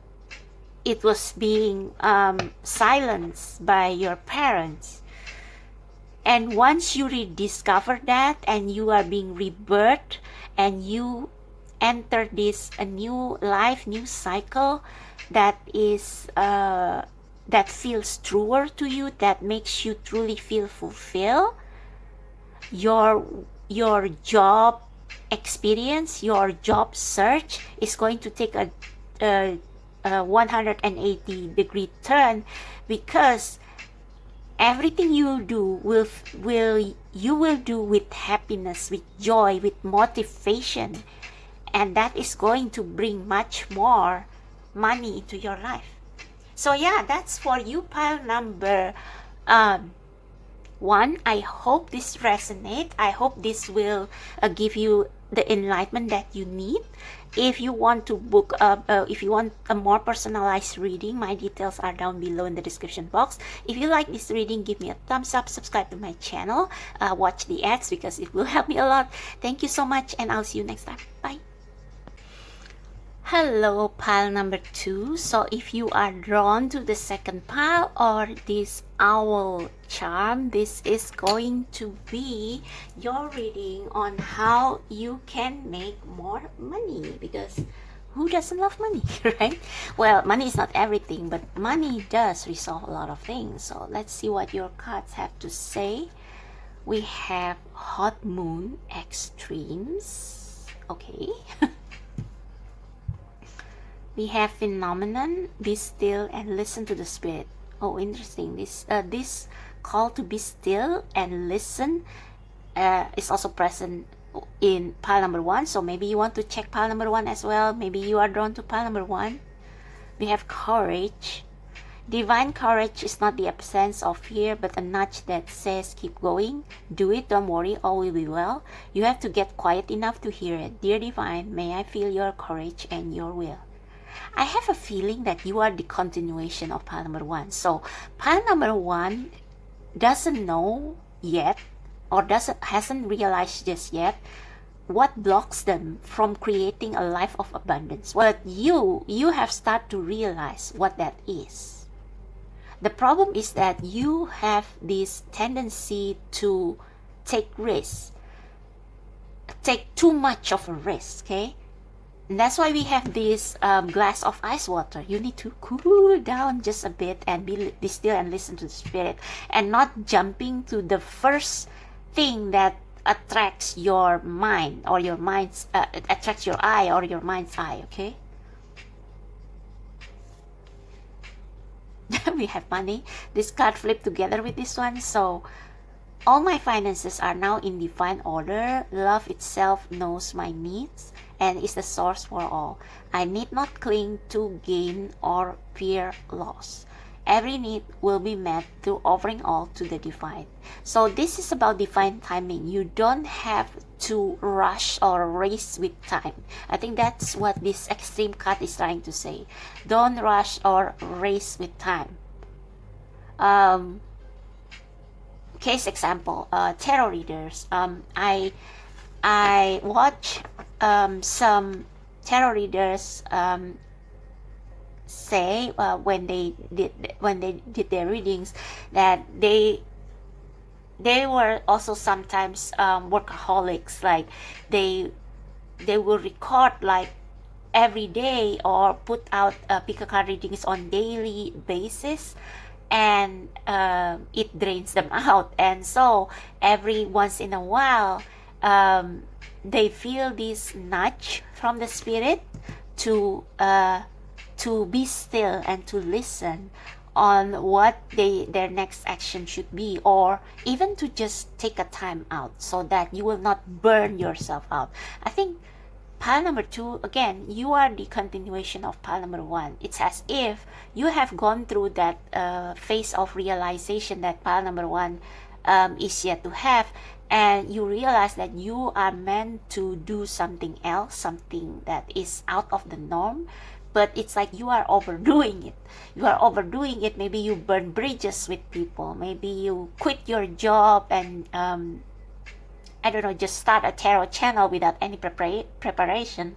it was being silenced by your parents. And once you rediscover that and you are being rebirthed and you enter this a new life, new cycle that is that feels truer to you, that makes you truly feel fulfilled, your job experience, your job search is going to take a 180-degree turn, because everything you do you will do with happiness, with joy, with motivation, and that is going to bring much more money into your life. So yeah, that's for you, pile number one. I hope this resonates. I hope this will give you the enlightenment that you need. If you want to book if you want a more personalized reading, my details are down below in the description box. If you like this reading, give me a thumbs up, subscribe to my channel, watch the ads because it will help me a lot. Thank you so much, and I'll see you next time. Bye. Hello, pile number two. So if you are drawn to the second pile or this owl charm, this is going to be your reading on how you can make more money, because who doesn't love money, right? Well, money is not everything, but money does resolve a lot of things. So let's see what your cards have to say. We have Hot Moon Extremes. Okay. We have Phenomenon, Be Still and Listen to the Spirit. Oh, interesting. This call to be still and listen is also present in pile number one. So maybe you want to check pile number one as well. Maybe you are drawn to pile number one. We have Courage. Divine courage is not the absence of fear, but a nudge that says, keep going, do it, don't worry, all will be well. You have to get quiet enough to hear it. Dear Divine, may I feel your courage and your will. I have a feeling that you are the continuation of pile number one. So pile number one doesn't know yet, or hasn't realized just yet what blocks them from creating a life of abundance. But you have started to realize what that is. The problem is that you have this tendency to take risks, take too much of a risk, okay? And that's why we have this glass of ice water. You need to cool down just a bit and be still and listen to the spirit, and not jumping to the first thing that attracts your mind, or your mind's attracts your eye, or your mind's eye. Okay. We have money. This card flipped together with this one. So all my finances are now in divine order. Love itself knows my needs and is the source for all. I need not cling to gain or fear loss. Every need will be met through offering all to the divine. So this is about divine timing. You don't have to rush or race with time. I think that's what this extreme card is trying to say. Don't rush or race with time. Case example, tarot readers. I watch some tarot readers say when they did their readings that they were also sometimes workaholics. Like they will record like every day, or put out pick a card readings on daily basis, and it drains them out. And so every once in a while they feel this nudge from the spirit to be still and to listen on what their next action should be, or even to just take a time out so that you will not burn yourself out. I think pile number 2, again, you are the continuation of pile number 1. It's as if you have gone through that phase of realization that pile number 1 is yet to have, and you realize that you are meant to do something else, something that is out of the norm, but it's like you are overdoing it. You are overdoing it. Maybe you burn bridges with people. Maybe you quit your job and I don't know, just start a tarot channel without any preparation.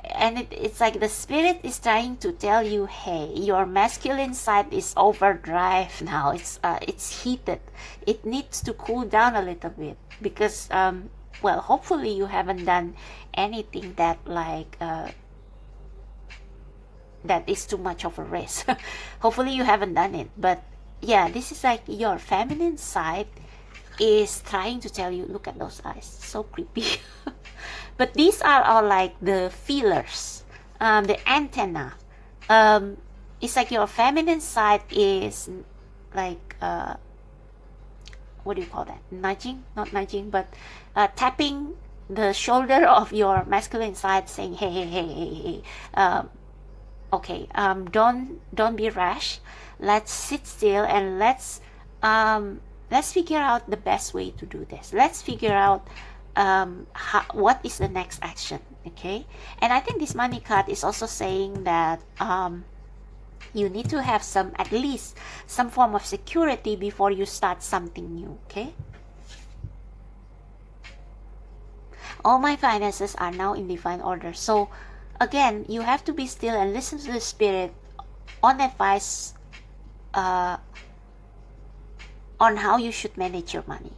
And it's like the spirit is trying to tell you, hey, your masculine side is overdrive now. It's heated. It needs to cool down a little bit because well, hopefully you haven't done anything that like that is too much of a risk. Hopefully you haven't done it, but yeah, this is like your feminine side is trying to tell you, look at those eyes, so creepy. But these are all like the feelers, the antenna. It's like your feminine side is like what do you call that, nudging, not nudging, but tapping the shoulder of your masculine side, saying, hey, hey, hey, hey, hey, okay, don't be rash. Let's sit still and let's figure out the best way to do this. Let's figure out what is the next action. Okay, and I think this money card is also saying that you need to have at least some form of security before you start something new. Okay, all my finances are now in divine order. So again, you have to be still and listen to the spirit on advice on how you should manage your money.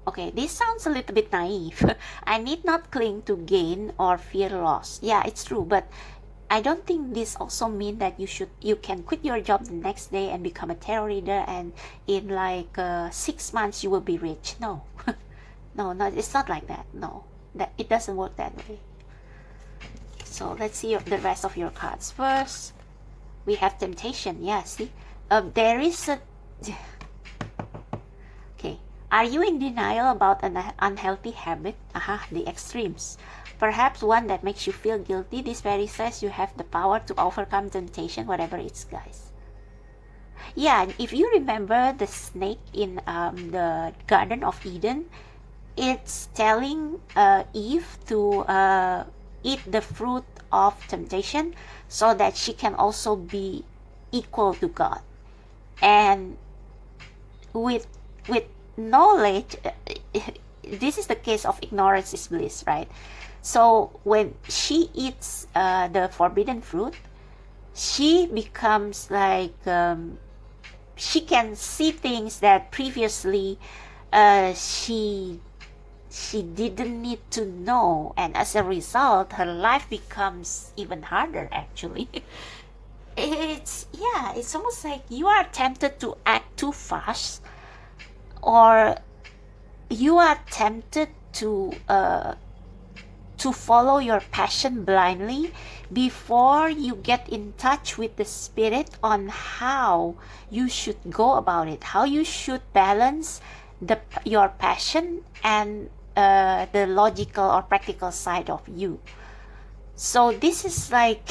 Okay, this sounds a little bit naive. I need not cling to gain or fear loss. Yeah, it's true, but I don't think this also mean that you can quit your job the next day and become a tarot reader and in like 6 months you will be rich. No. No, it's not like that. No, that it doesn't work that way. So let's see the rest of your cards. First, we have temptation. Yeah, see, there is a. Okay, are you in denial about an unhealthy habit? The extremes. Perhaps one that makes you feel guilty. This fairy says you have the power to overcome temptation, whatever it's, guys. Yeah, if you remember the snake in the Garden of Eden, it's telling Eve to eat the fruit of temptation so that she can also be equal to God. And with knowledge, this is the case of ignorance is bliss, right? So when she eats the forbidden fruit, she becomes like she can see things that previously she didn't need to know, and as a result her life becomes even harder actually. It's almost like you are tempted to act too fast, or you are tempted to follow your passion blindly before you get in touch with the spirit on how you should go about it, how you should balance your passion and the logical or practical side of you. So this is like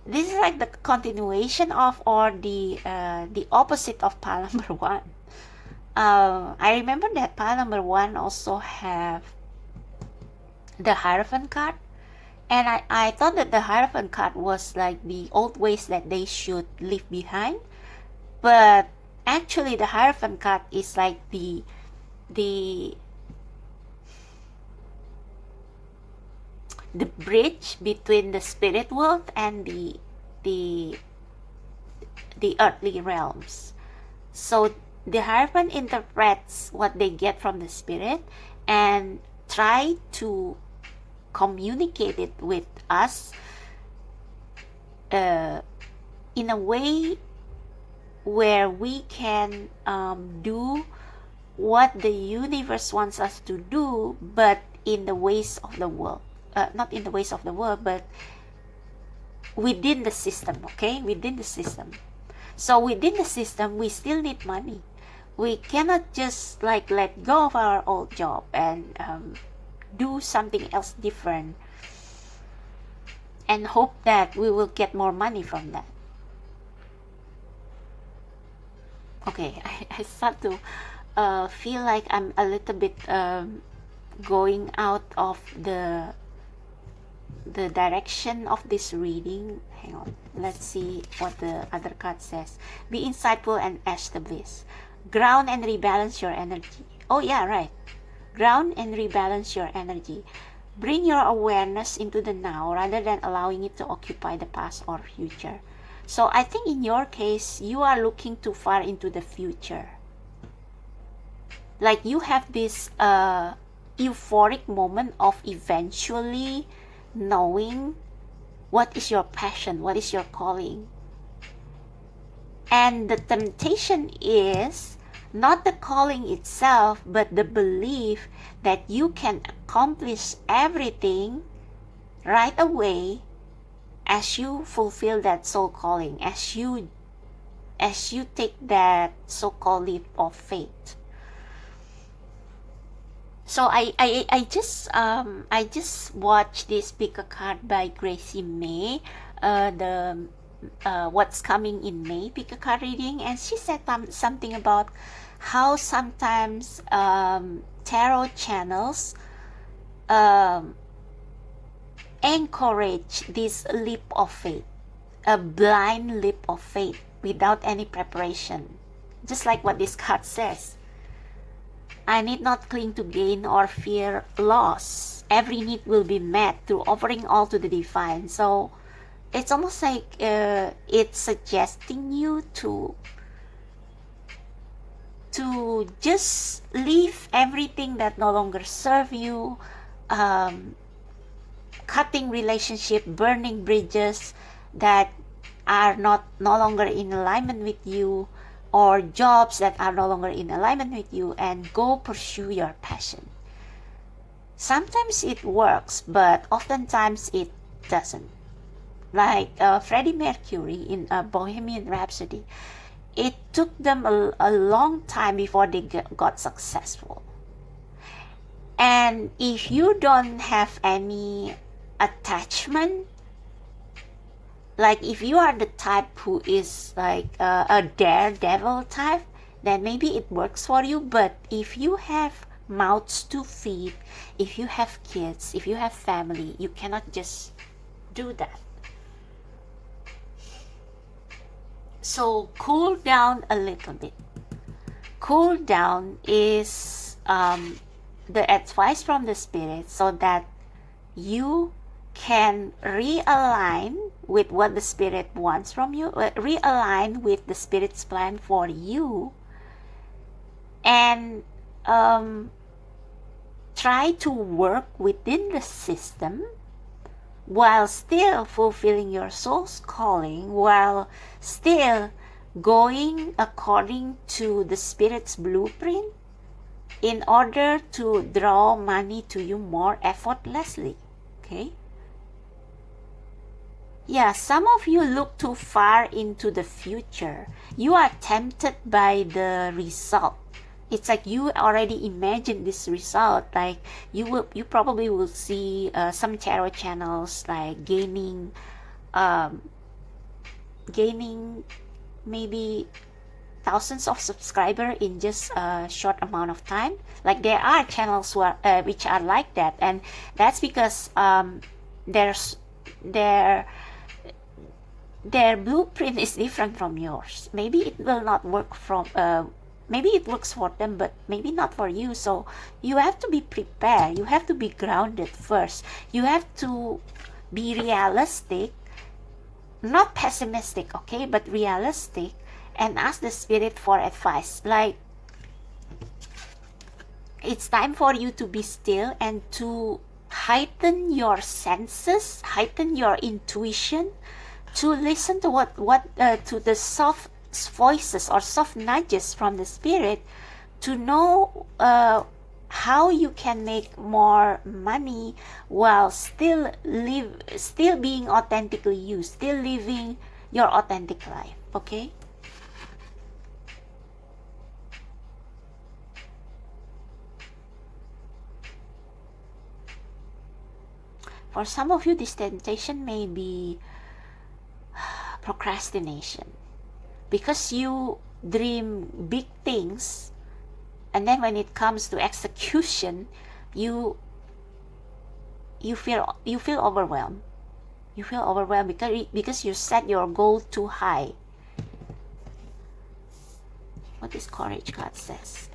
the continuation of, or the opposite of pile number 1. I remember that pile number 1 also have the Hierophant card, and I thought that the Hierophant card was like the old ways that they should leave behind, but actually the Hierophant card is like the bridge between the spirit world and the earthly realms. So the Hierophant interprets what they get from the spirit and try to communicate it with us in a way where we can do what the universe wants us to do, but in the ways of the world. Not in the ways of the world, but within the system, okay? Within the system. So within the system, we still need money. We cannot just like let go of our old job and do something else different and hope that we will get more money from that. Okay, I start to feel like I'm a little bit going out of the direction of this reading. Hang on, let's see what the other card says. Be insightful and establish. Ground and rebalance your energy. Oh yeah, right. Ground and rebalance your energy. Bring your awareness into the now rather than allowing it to occupy the past or future. So I think in your case, you are looking too far into the future. Like you have this euphoric moment of eventually knowing what is your passion, what is your calling. And the temptation is not the calling itself, but the belief that you can accomplish everything right away as you fulfill that soul calling, as you take that so-called leap of faith. So I just watched this pick a card by Gracie May, the what's coming in May pick a card reading, and she said something about how sometimes tarot channels encourage this leap of faith, a blind leap of faith without any preparation, just like what this card says. I need not cling to gain or fear loss. Every need will be met through offering all to the divine. So it's almost like it's suggesting you to just leave everything that no longer serve you, cutting relationship, burning bridges that are no longer in alignment with you, or jobs that are no longer in alignment with you, and go pursue your passion. Sometimes it works, but oftentimes it doesn't. Like Freddie Mercury in Bohemian Rhapsody, it took them a long time before they got successful. And if you don't have any attachment, like if you are the type who is like a daredevil type, then maybe it works for you. But if you have mouths to feed, if you have kids, if you have family, you cannot just do that. So cool down a little bit. Cool down is the advice from the spirit, so that you can realign with what the spirit wants from you, realign with the spirit's plan for you, and try to work within the system while still fulfilling your soul's calling, while still going according to the spirit's blueprint, in order to draw money to you more effortlessly. Okay? Yeah, some of you look too far into the future. You are tempted by the result. It's like you already imagine this result. Like you probably will see some tarot channels like gaining maybe thousands of subscribers in just a short amount of time. Like there are channels which are like that, and that's because their blueprint is different from yours. Maybe it will not work maybe it works for them, but maybe not for you. So you have to be prepared. You have to be grounded first. You have to be realistic, not pessimistic, okay, but realistic, and ask the spirit for advice. Like, it's time for you to be still and to heighten your senses, heighten your intuition, to listen to to the soft voices or soft nudges from the spirit, to know how you can make more money while still being authentically you, still living your authentic life. Okay? For some of you, this temptation may be procrastination, because you dream big things, and then when it comes to execution, you feel overwhelmed. You feel overwhelmed because you set your goal too high. What this courage card says?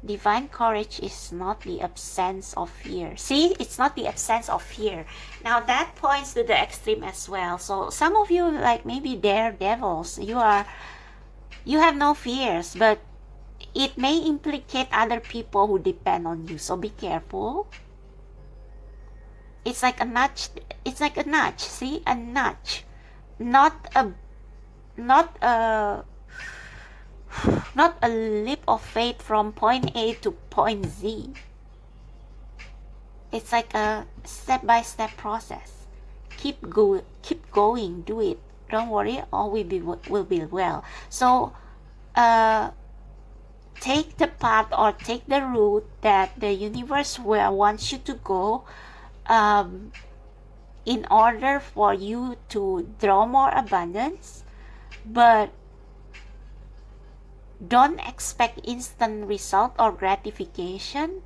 Divine courage is not the absence of fear. See, it's not the absence of fear. Now that points to the extreme as well. So some of you, like maybe daredevils, you have no fears, but it may implicate other people who depend on you. So be careful. It's like a nudge. It's like a nudge. See, a nudge, not a leap of faith from point A to point Z. It's like a step-by-step process. Keep going, do it. Don't worry, all will be well. So, take the path or take the route that the universe wants you to go, in order for you to draw more abundance, but don't expect instant result or gratification,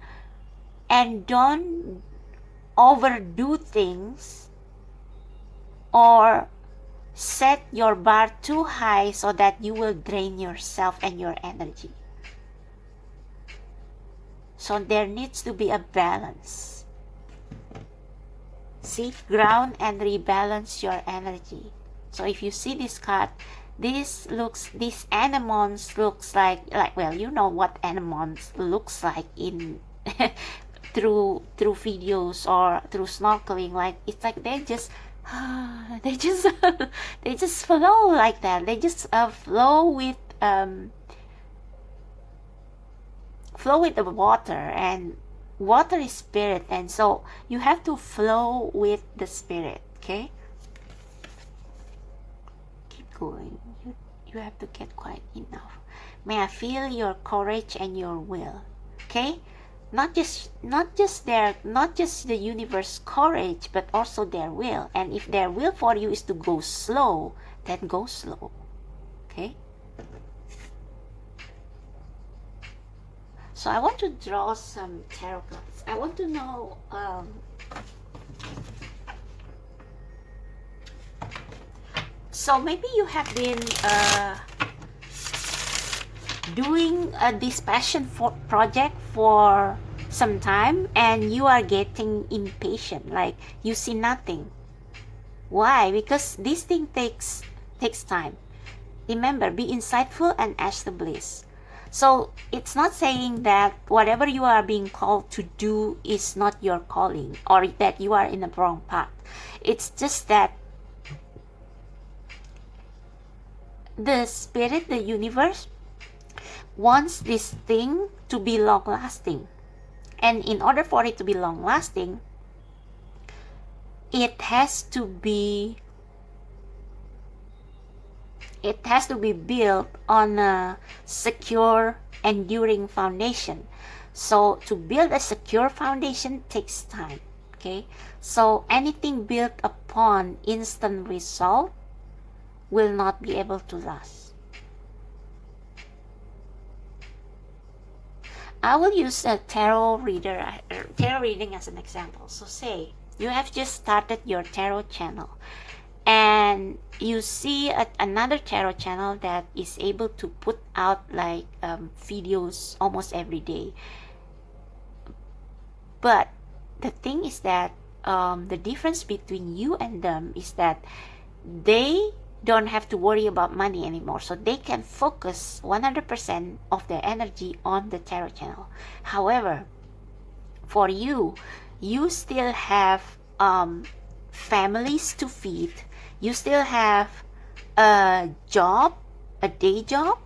and don't overdo things or set your bar too high so that you will drain yourself and your energy. So there needs to be a balance. See, ground and rebalance your energy. So if you see this card, this anemones looks like well, you know what anemones looks like in through videos or through snorkeling. Like, it's like they just they just flow like that. They just flow with the water, and water is spirit, and so you have to flow with the spirit. Okay, keep going. You have to get quiet enough. May I feel your courage and your will. Okay, not just the universe courage, but also their will. And if their will for you is to go slow, then go slow. Okay, so I want to draw some tarot cards. I want to know so maybe you have been doing this passion project for some time, and you are getting impatient, like you see nothing. Why? Because this thing takes time. Remember, be insightful and ask the bliss. So it's not saying that whatever you are being called to do is not your calling, or that you are in the wrong path. It's just that the spirit, the universe, wants this thing to be long lasting. And in order for it to be long lasting, it has to be built on a secure, enduring foundation. So to build a secure foundation takes time. Okay, so anything built upon instant result will not be able to last. I will use a tarot reading as an example. So say you have just started your tarot channel, and you see another tarot channel that is able to put out like videos almost every day. But the thing is that the difference between you and them is that they don't have to worry about money anymore, so they can focus 100% of their energy on the tarot channel. However, for you still have families to feed. You still have a day job,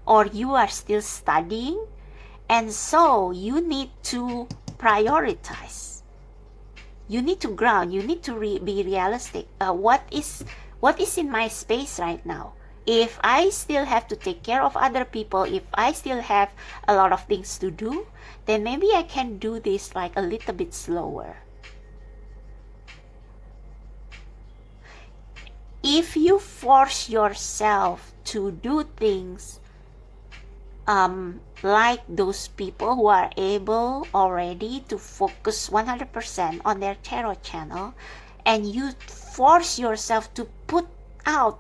or you are still studying, and so you need to prioritize. You need to ground. You need to be realistic. What is in my space right now? If I still have to take care of other people, if I still have a lot of things to do, then maybe I can do this like a little bit slower. if you force yourself to do things like those people who are able already to focus 100% on their tarot channel, and you force yourself to put out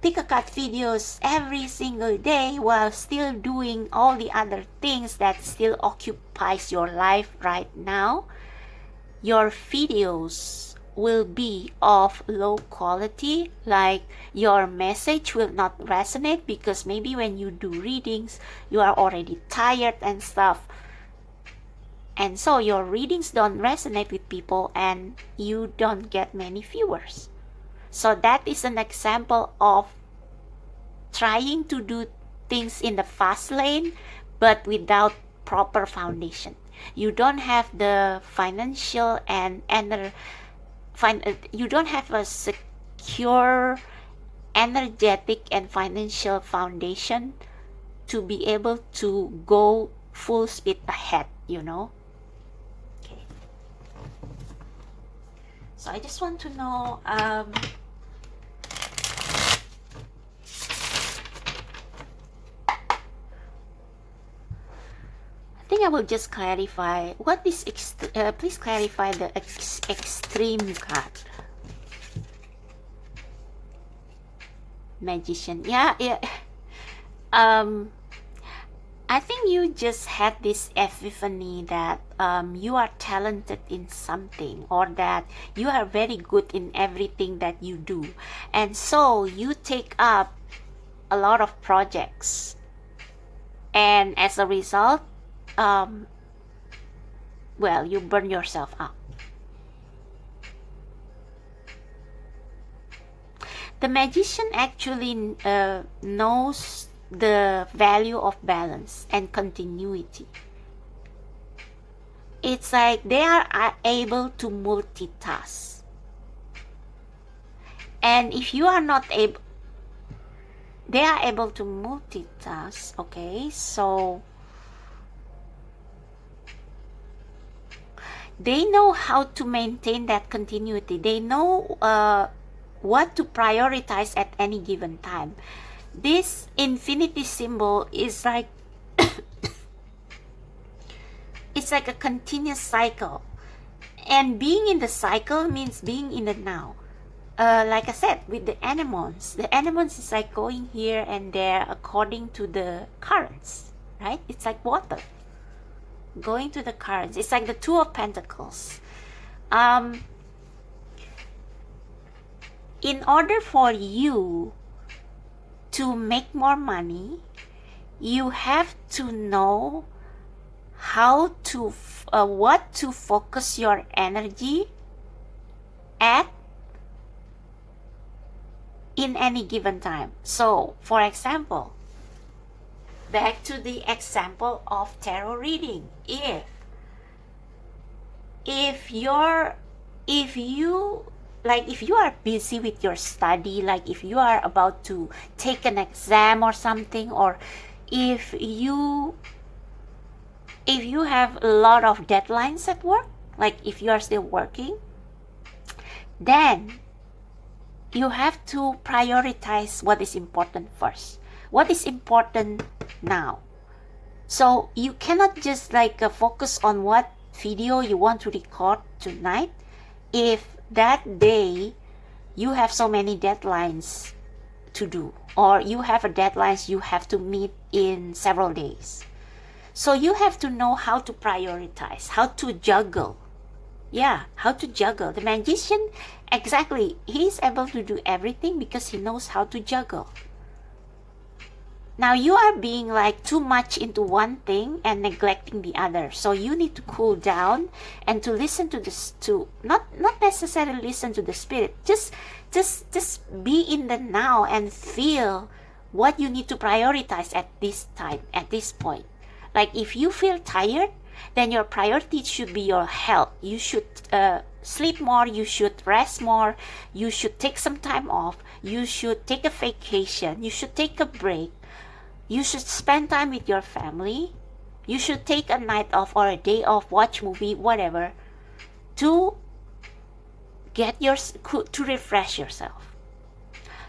pick a card videos every single day while still doing all the other things that still occupies your life right now, your videos will be of low quality, like your message will not resonate because maybe when you do readings you are already tired and stuff, and so your readings don't resonate with people and you don't get many viewers. So that is an example of trying to do things in the fast lane but without proper foundation. You don't have the financial and you don't have a secure energetic and financial foundation to be able to go full speed ahead, you know. Okay, so I just want to know I think I will just clarify what is please clarify the extreme card. Magician. Yeah. I think you just had this epiphany that you are talented in something, or that you are very good in everything that you do, and so you take up a lot of projects, and as a result, well, you burn yourself out. The magician actually knows the value of balance and continuity. It's like they are able to multitask. And if you are not able, they are able to multitask, okay? So they know how to maintain that continuity. They know what to prioritize at any given time. This infinity symbol is like it's like a continuous cycle, and being in the cycle means being in the now. Like I said, with the anemones is like going here and there according to the currents, right? It's like water going to the currents. It's like the Two of Pentacles. In order for you to make more money, you have to know how to what to focus your energy at in any given time. So, for example, back to the example of tarot reading. If you are busy with your study, like if you are about to take an exam or something, or if you have a lot of deadlines at work, like if you are still working, then you have to prioritize what is important first. What is important now? So you cannot just focus on what video you want to record tonight if that day you have so many deadlines to do, or you have a deadlines you have to meet in several days. So you have to know how to prioritize, how to juggle. Yeah, how to juggle. The magician, exactly, he's able to do everything because he knows how to juggle. Now you are being too much into one thing and neglecting the other. So you need to cool down and to listen to this, to not necessarily listen to the spirit. Just be in the now and feel what you need to prioritize at this time, at this point. Like if you feel tired, then your priority should be your health. You should sleep more, you should rest more, you should take some time off, you should take a vacation, you should take a break, you should spend time with your family, you should take a night off or a day off, watch movie, whatever, to refresh yourself.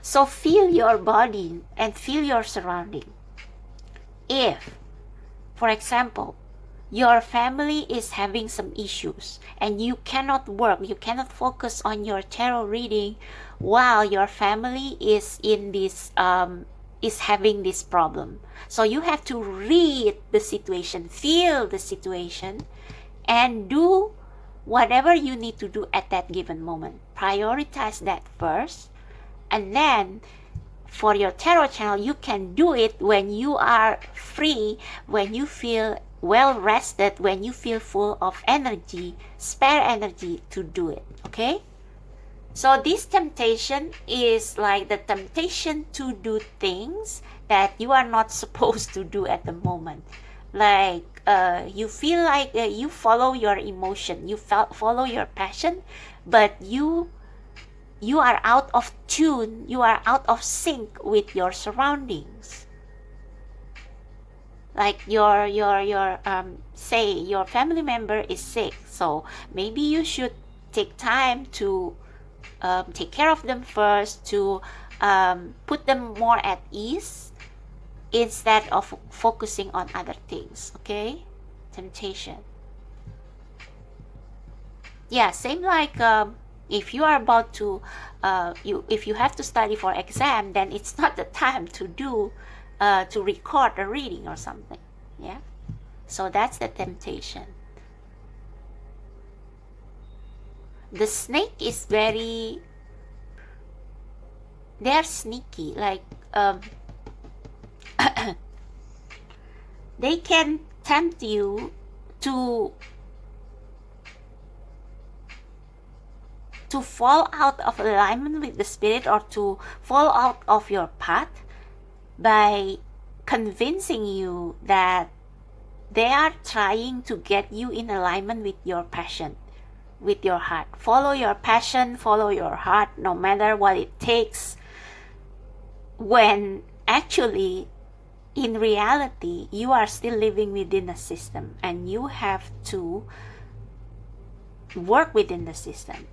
So feel your body and feel your surrounding. If, for example, your family is having some issues and you cannot work, you cannot focus on your tarot reading while your family is in this is having this problem. So you have to read the situation, feel the situation, and do whatever you need to do at that given moment. Prioritize that first, and then for your tarot channel, you can do it when you are free, when you feel well rested, when you feel full of energy, spare energy to do it. Okay? So this temptation is like the temptation to do things that you are not supposed to do at the moment. Like you feel like you follow your emotion, you follow your passion, but you are out of tune, you are out of sync with your surroundings. Like your say your family member is sick, so maybe you should take time to take care of them first, to put them more at ease instead of focusing on other things. Okay? Temptation. Yeah, same like if you are about to if you have to study for exam, then it's not the time to do to record a reading or something. Yeah, so that's the temptation. The snake is very, they're sneaky, like they can tempt you to fall out of alignment with the spirit, or to fall out of your path by convincing you that they are trying to get you in alignment with your passion, with your heart. Follow your passion, follow your heart, no matter what it takes, when actually in reality you are still living within a system and you have to work within the system.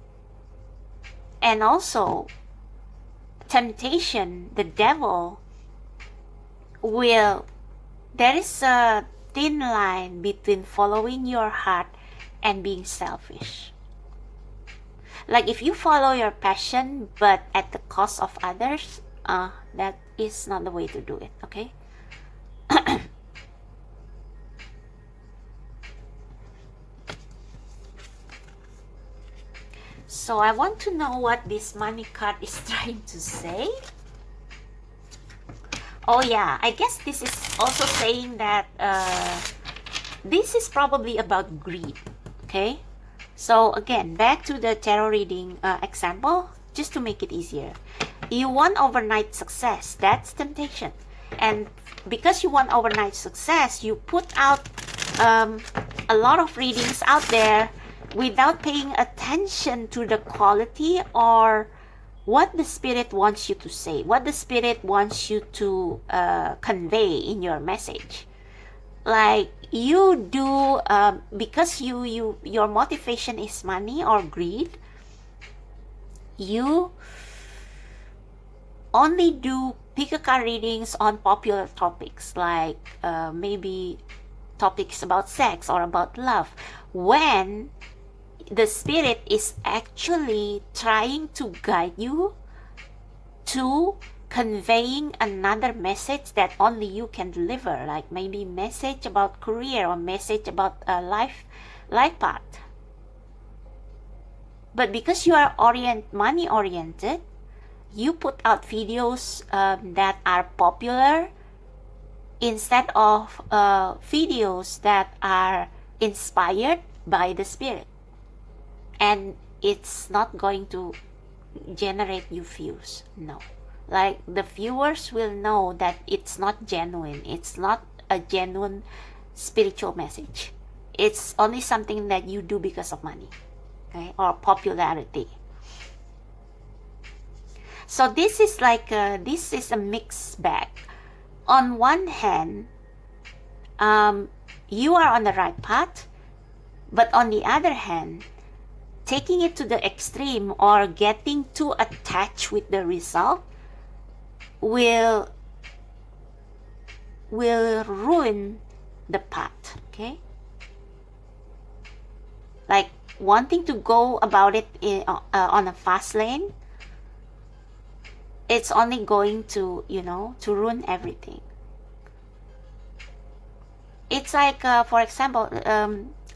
And also, temptation, the devil will, there is a thin line between following your heart and being selfish. Like if you follow your passion but at the cost of others, that is not the way to do it. Okay? So I want to know what this money card is trying to say. Oh yeah, I guess this is also saying that this is probably about greed. Okay? So again, back to the tarot reading example, just to make it easier. You want overnight success. That's temptation. And because you want overnight success, you put out a lot of readings out there without paying attention to the quality or what the spirit wants you to say, what the spirit wants you to convey in your message. Like you do because your motivation is money or greed, you only do pick a card readings on popular topics, like maybe topics about sex or about love, when the spirit is actually trying to guide you to conveying another message that only you can deliver, like maybe message about career or message about life path. But because you are money oriented, you put out videos that are popular instead of videos that are inspired by the spirit. And it's not going to generate you views. No. Like the viewers will know that it's not genuine. It's not a genuine spiritual message. It's only something that you do because of money, okay, or popularity. So this is like this is a mixed bag. On one hand, you are on the right path, but on the other hand, taking it to the extreme or getting too attached with the result will ruin the path. Okay, like wanting to go about it on a fast lane, it's only going to, to ruin everything. It's like, for example,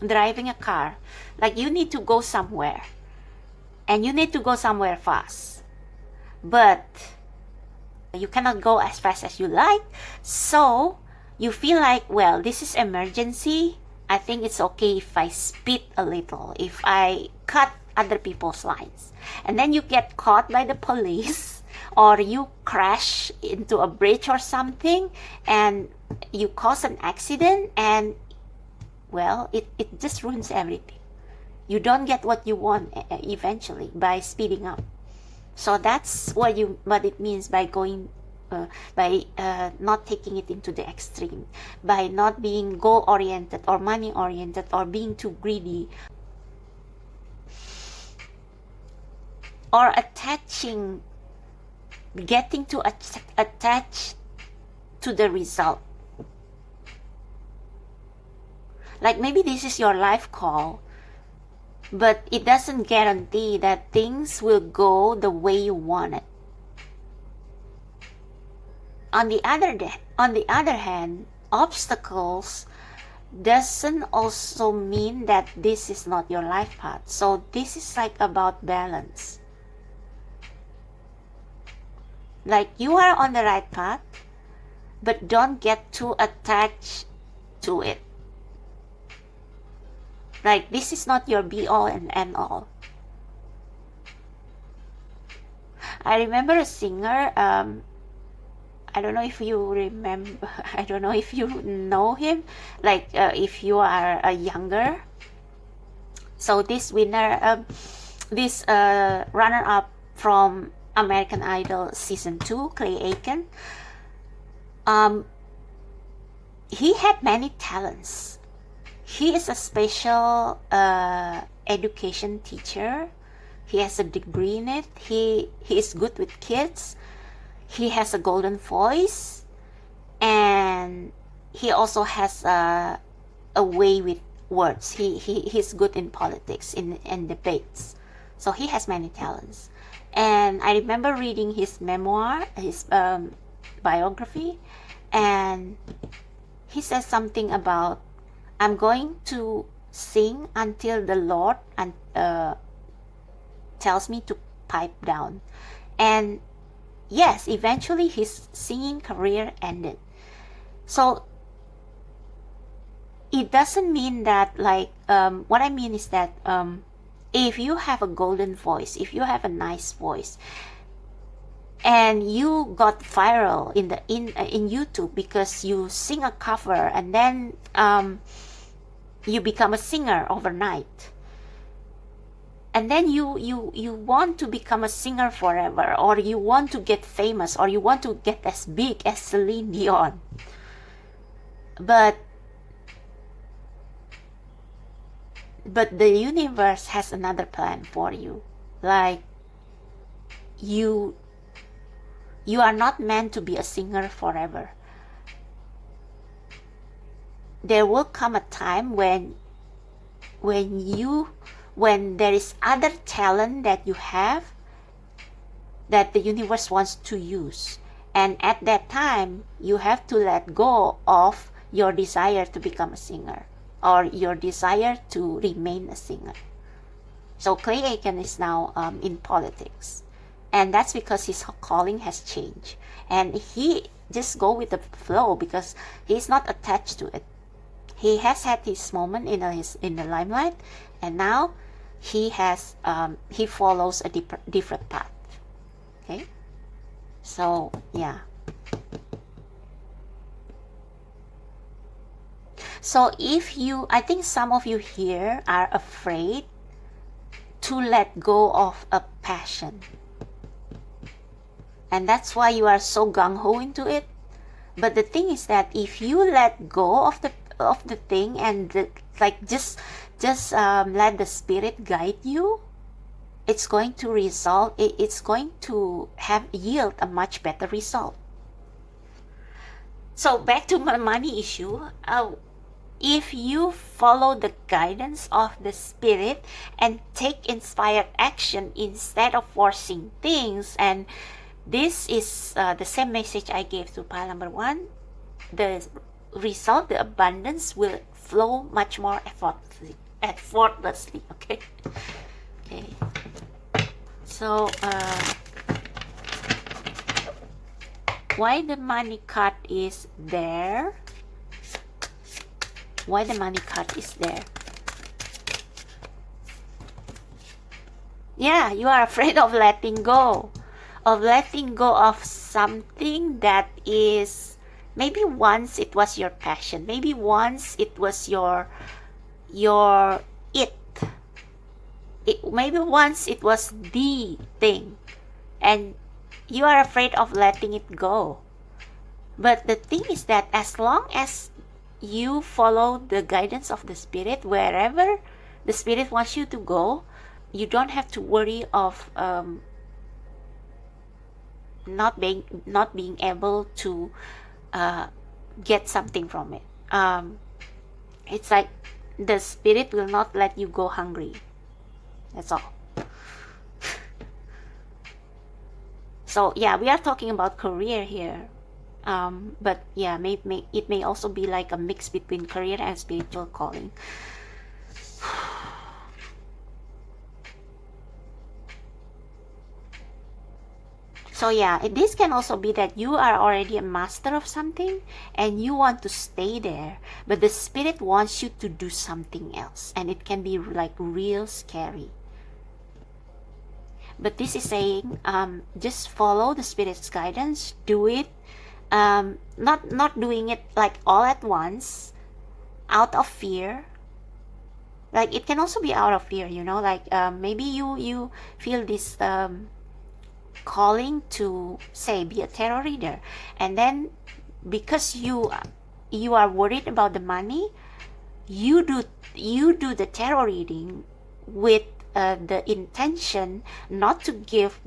driving a car. Like you need to go somewhere, and you need to go somewhere fast, but you cannot go as fast as you like. So you feel like, well, this is emergency. I think it's okay if I speed a little, if I cut other people's lines. And then you get caught by the police, or you crash into a bridge or something, and you cause an accident, and well, it just ruins everything. You don't get what you want eventually by speeding up. So that's what it means by going, by not taking it into the extreme, by not being goal oriented or money oriented or being too greedy, or getting to attach to the result. Like maybe this is your life call, but it doesn't guarantee that things will go the way you want it. On the other hand, obstacles doesn't also mean that this is not your life path. So this is like about balance. Like you are on the right path, but don't get too attached to it. Like this is not your be all and end all. I remember a singer, I don't know if you remember, I don't know if you know him, like if you are younger. So this winner, this runner-up from American Idol Season 2, Clay Aiken, he had many talents. He is a special education teacher. He has a degree in it. He is good with kids. He has a golden voice, and he also has a way with words. He's good in politics, in debates. So he has many talents. And I remember reading his memoir, his biography, and he says something about, I'm going to sing until the Lord tells me to pipe down. And yes, eventually his singing career ended. So it doesn't mean that, like, what I mean is that if you have a golden voice, if you have a nice voice, and you got viral in YouTube because you sing a cover, and then you become a singer overnight, and then you want to become a singer forever, or you want to get famous, or you want to get as big as Celine Dion, but the universe has another plan for you. Like you are not meant to be a singer forever. There will come a time when there is other talent that you have that the universe wants to use, and at that time you have to let go of your desire to become a singer, or your desire to remain a singer. So Clay Aiken is now in politics, and that's because his calling has changed, and he just go with the flow because he's not attached to it. He has had his moment in the limelight, and now he follows a different path. Okay, so yeah. So I think some of you here are afraid to let go of a passion, and that's why you are so gung-ho into it. But the thing is that if you let go of the thing and just let the spirit guide you, it's going to result, it's going to yield a much better result. So back to my money issue, if you follow the guidance of the Spirit and take inspired action instead of forcing things, and this is the same message I gave to pile number 1, the result, the abundance will flow much more effortlessly. Okay. So why the money card is there? Why the money card is there? Yeah, you are afraid of letting go of something that is, maybe once it was your passion, maybe once it was your maybe once it was the thing, and you are afraid of letting it go. But the thing is that as long as you follow the guidance of the Spirit, wherever the Spirit wants you to go, you don't have to worry of not being able to get something from it. It's like the Spirit will not let you go hungry. That's all. So yeah, we are talking about career here. But yeah, it may also be like a mix between career and spiritual calling. So yeah, this can also be that you are already a master of something and you want to stay there, but the Spirit wants you to do something else, and it can be like real scary. But this is saying, just follow the Spirit's guidance, do it, not doing it like all at once, out of fear. Like it can also be out of fear, like maybe you feel this calling to, say, be a tarot reader, and then because you are worried about the money, you do the tarot reading with the intention not to give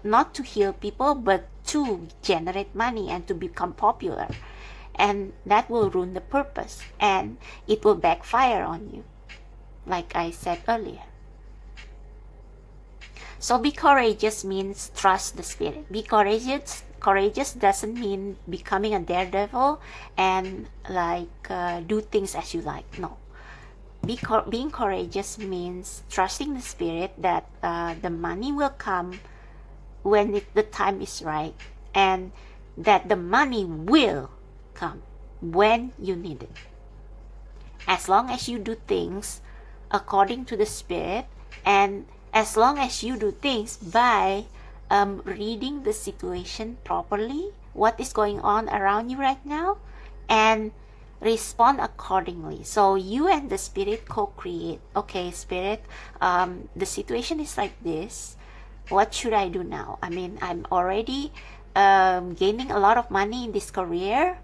not to heal people, but to generate money and to become popular, and that will ruin the purpose and it will backfire on you, like I said earlier. So be courageous means trust the Spirit. Be courageous. Courageous doesn't mean becoming a daredevil and like do things as you like. No. Being courageous means trusting the Spirit that the money will come when the time is right, and that the money will come when you need it. As long as you do things according to the Spirit, and as long as you do things by reading the situation properly, what is going on around you right now, and respond accordingly. So you and the Spirit co-create. Okay, Spirit, the situation is like this. What should I do now? I mean, I'm already gaining a lot of money in this career.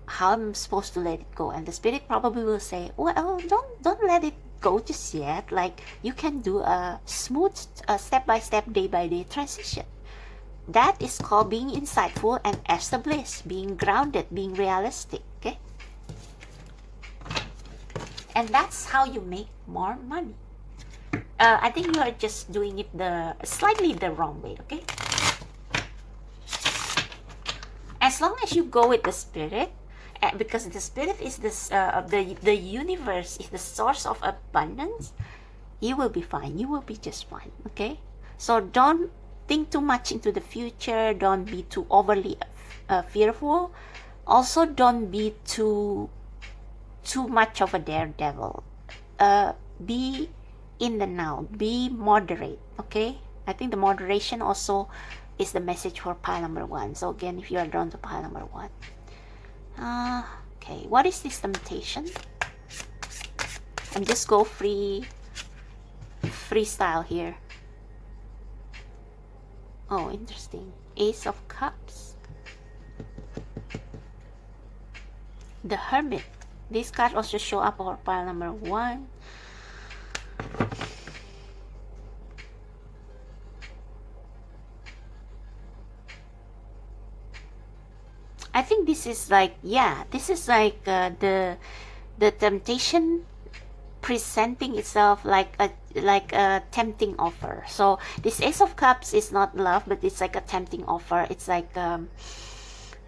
How am I supposed to let it go? And the Spirit probably will say, well, don't let it go just yet. Like you can do a smooth step-by-step, day-by-day transition. That is called being insightful and established, being grounded, being realistic. Okay, and that's how you make more money. I think you are just doing it slightly the wrong way. Okay, as long as you go with the Spirit, because the Spirit is the universe, is the source of abundance, you will be fine. You will be just fine. Okay, so don't think too much into the future. Don't be too overly fearful. Also, don't be too much of a daredevil. Be in the now. Be moderate. Okay, I think the moderation also is the message for pile number 1. So again, if you are drawn to pile number 1. Okay, what is this temptation? I'm just go freestyle here. Oh, interesting. Ace of Cups. The Hermit. This card also show up for pile number 1. I think this is like, yeah, this is like the temptation presenting itself like a tempting offer. So this Ace of Cups is not love, but it's like a tempting offer. It's like,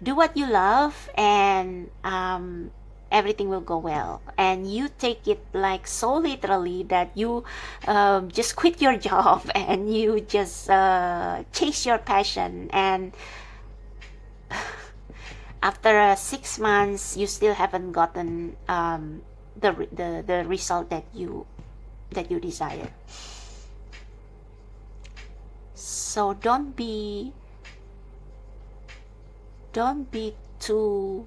do what you love, and everything will go well. And you take it like so literally that you just quit your job and you just chase your passion, and after 6 months you still haven't gotten the result that you desire. So don't be too,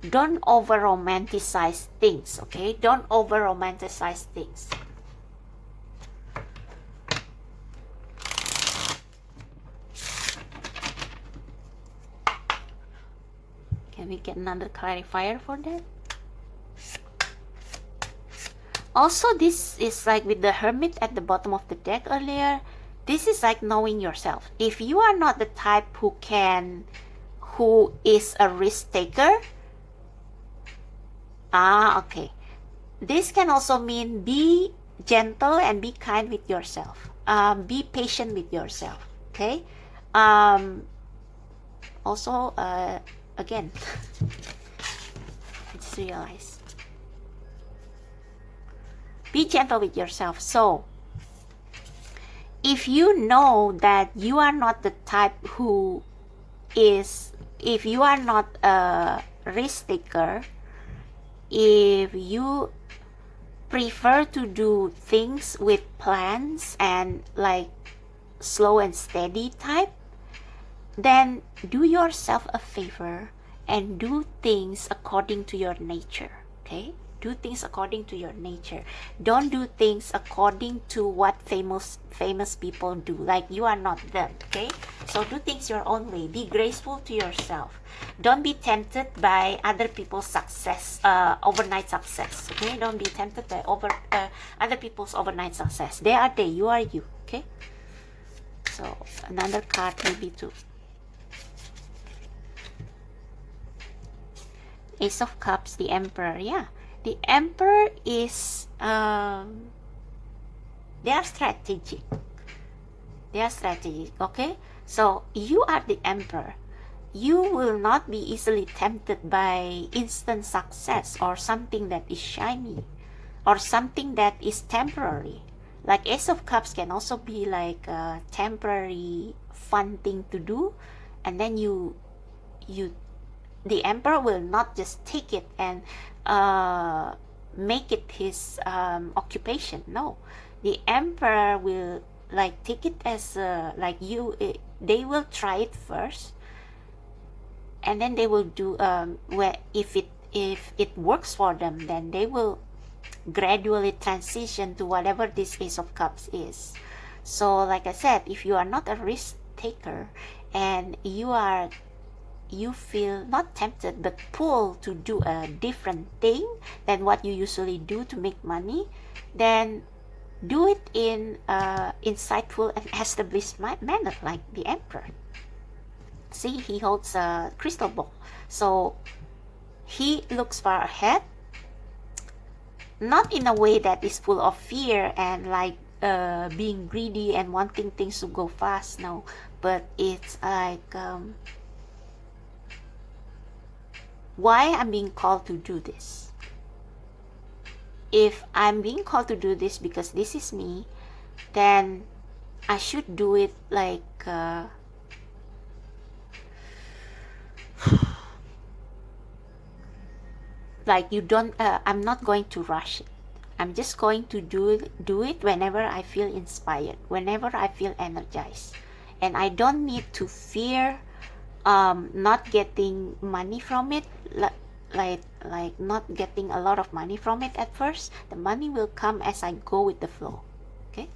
don't over romanticize things, okay? Don't over romanticize things. Can we get another clarifier for that? Also, this is like with the Hermit at the bottom of the deck earlier. This is like knowing yourself. If you are not the type who is a risk taker, okay. This can also mean be gentle and be kind with yourself. Be patient with yourself, okay? Also, again, I just realized. Be gentle with yourself. So, if you know that you are not the type who is, if you are not a risk taker, if you prefer to do things with plans and like slow and steady type, then do yourself a favor and do things according to your nature, okay? Do things according to your nature. Don't do things according to what famous people do. Like, you are not them, okay? So do things your own way. Be graceful to yourself. Don't be tempted by other people's success, overnight success, okay? Don't be tempted by other people's overnight success. They are they, you are you, okay? So another card maybe too. Ace of Cups, the Emperor. Yeah, the Emperor is they are strategic. They are strategic, okay? So you are the Emperor. You will not be easily tempted by instant success or something that is shiny or something that is temporary. Like Ace of Cups can also be like a temporary fun thing to do, and then the Emperor will not just take it and make it his occupation. No, the Emperor will like take it as like they will try it first, and then they will do where if it works for them, then they will gradually transition to whatever this Ace of Cups is. So like I said, if you are not a risk taker and you feel not tempted but pulled to do a different thing than what you usually do to make money, then do it in insightful and established manner, like the Emperor. See, he holds a crystal ball, so he looks far ahead, not in a way that is full of fear and like being greedy and wanting things to go fast, no, but it's like why I'm being called to do this. If I'm being called to do this because this is me, then I should do it like like you don't I'm not going to rush it. I'm just going to do it whenever I feel inspired, whenever I feel energized, and I don't need to fear not getting money from it, like not getting a lot of money from it at first. The money will come as I go with the flow, okay?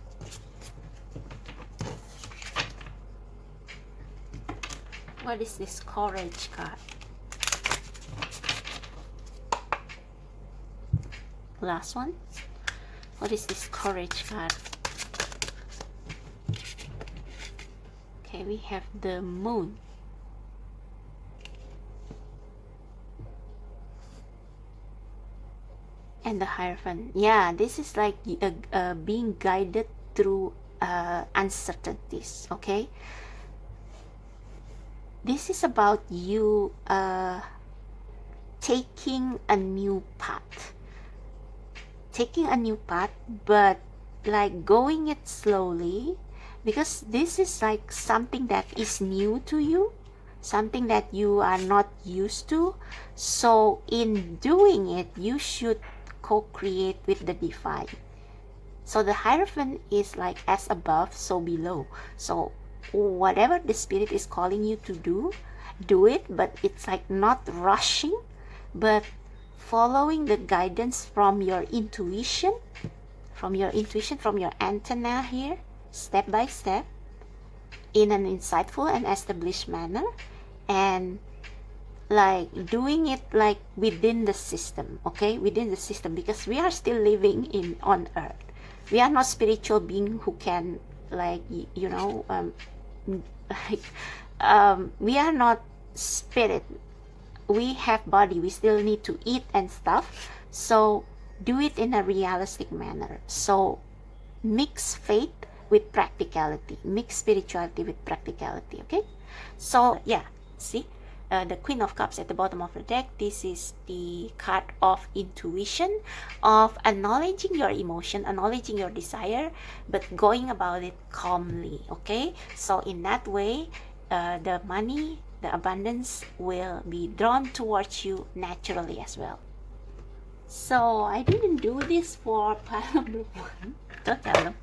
What is this Courage card? Last one. What is this Courage card? Okay, we have the Moon. And the Hierophant, yeah, this is like being guided through uncertainties. Okay, this is about you taking a new path, but like going it slowly, because this is like something that is new to you, something that you are not used to. So in doing it, you should co-create with the divine. So the Hierophant is like as above, so below. So whatever the spirit is calling you to do it, but it's like not rushing, but following the guidance from your intuition, from your antenna here, step by step, in an insightful and established manner, and like doing it like within the system. Okay, within the system, because we are still living on earth. We are not spiritual being who can like like we are not spirit. We have body, we still need to eat and stuff. So do it in a realistic manner. So mix faith with practicality, mix spirituality with practicality. Okay, so yeah, see, the Queen of Cups at the bottom of the deck. This is the card of intuition, of acknowledging your emotion, acknowledging your desire, but going about it calmly. Okay, so in that way, the money, the abundance will be drawn towards you naturally as well. So I didn't do this for pile number 1, don't tell them,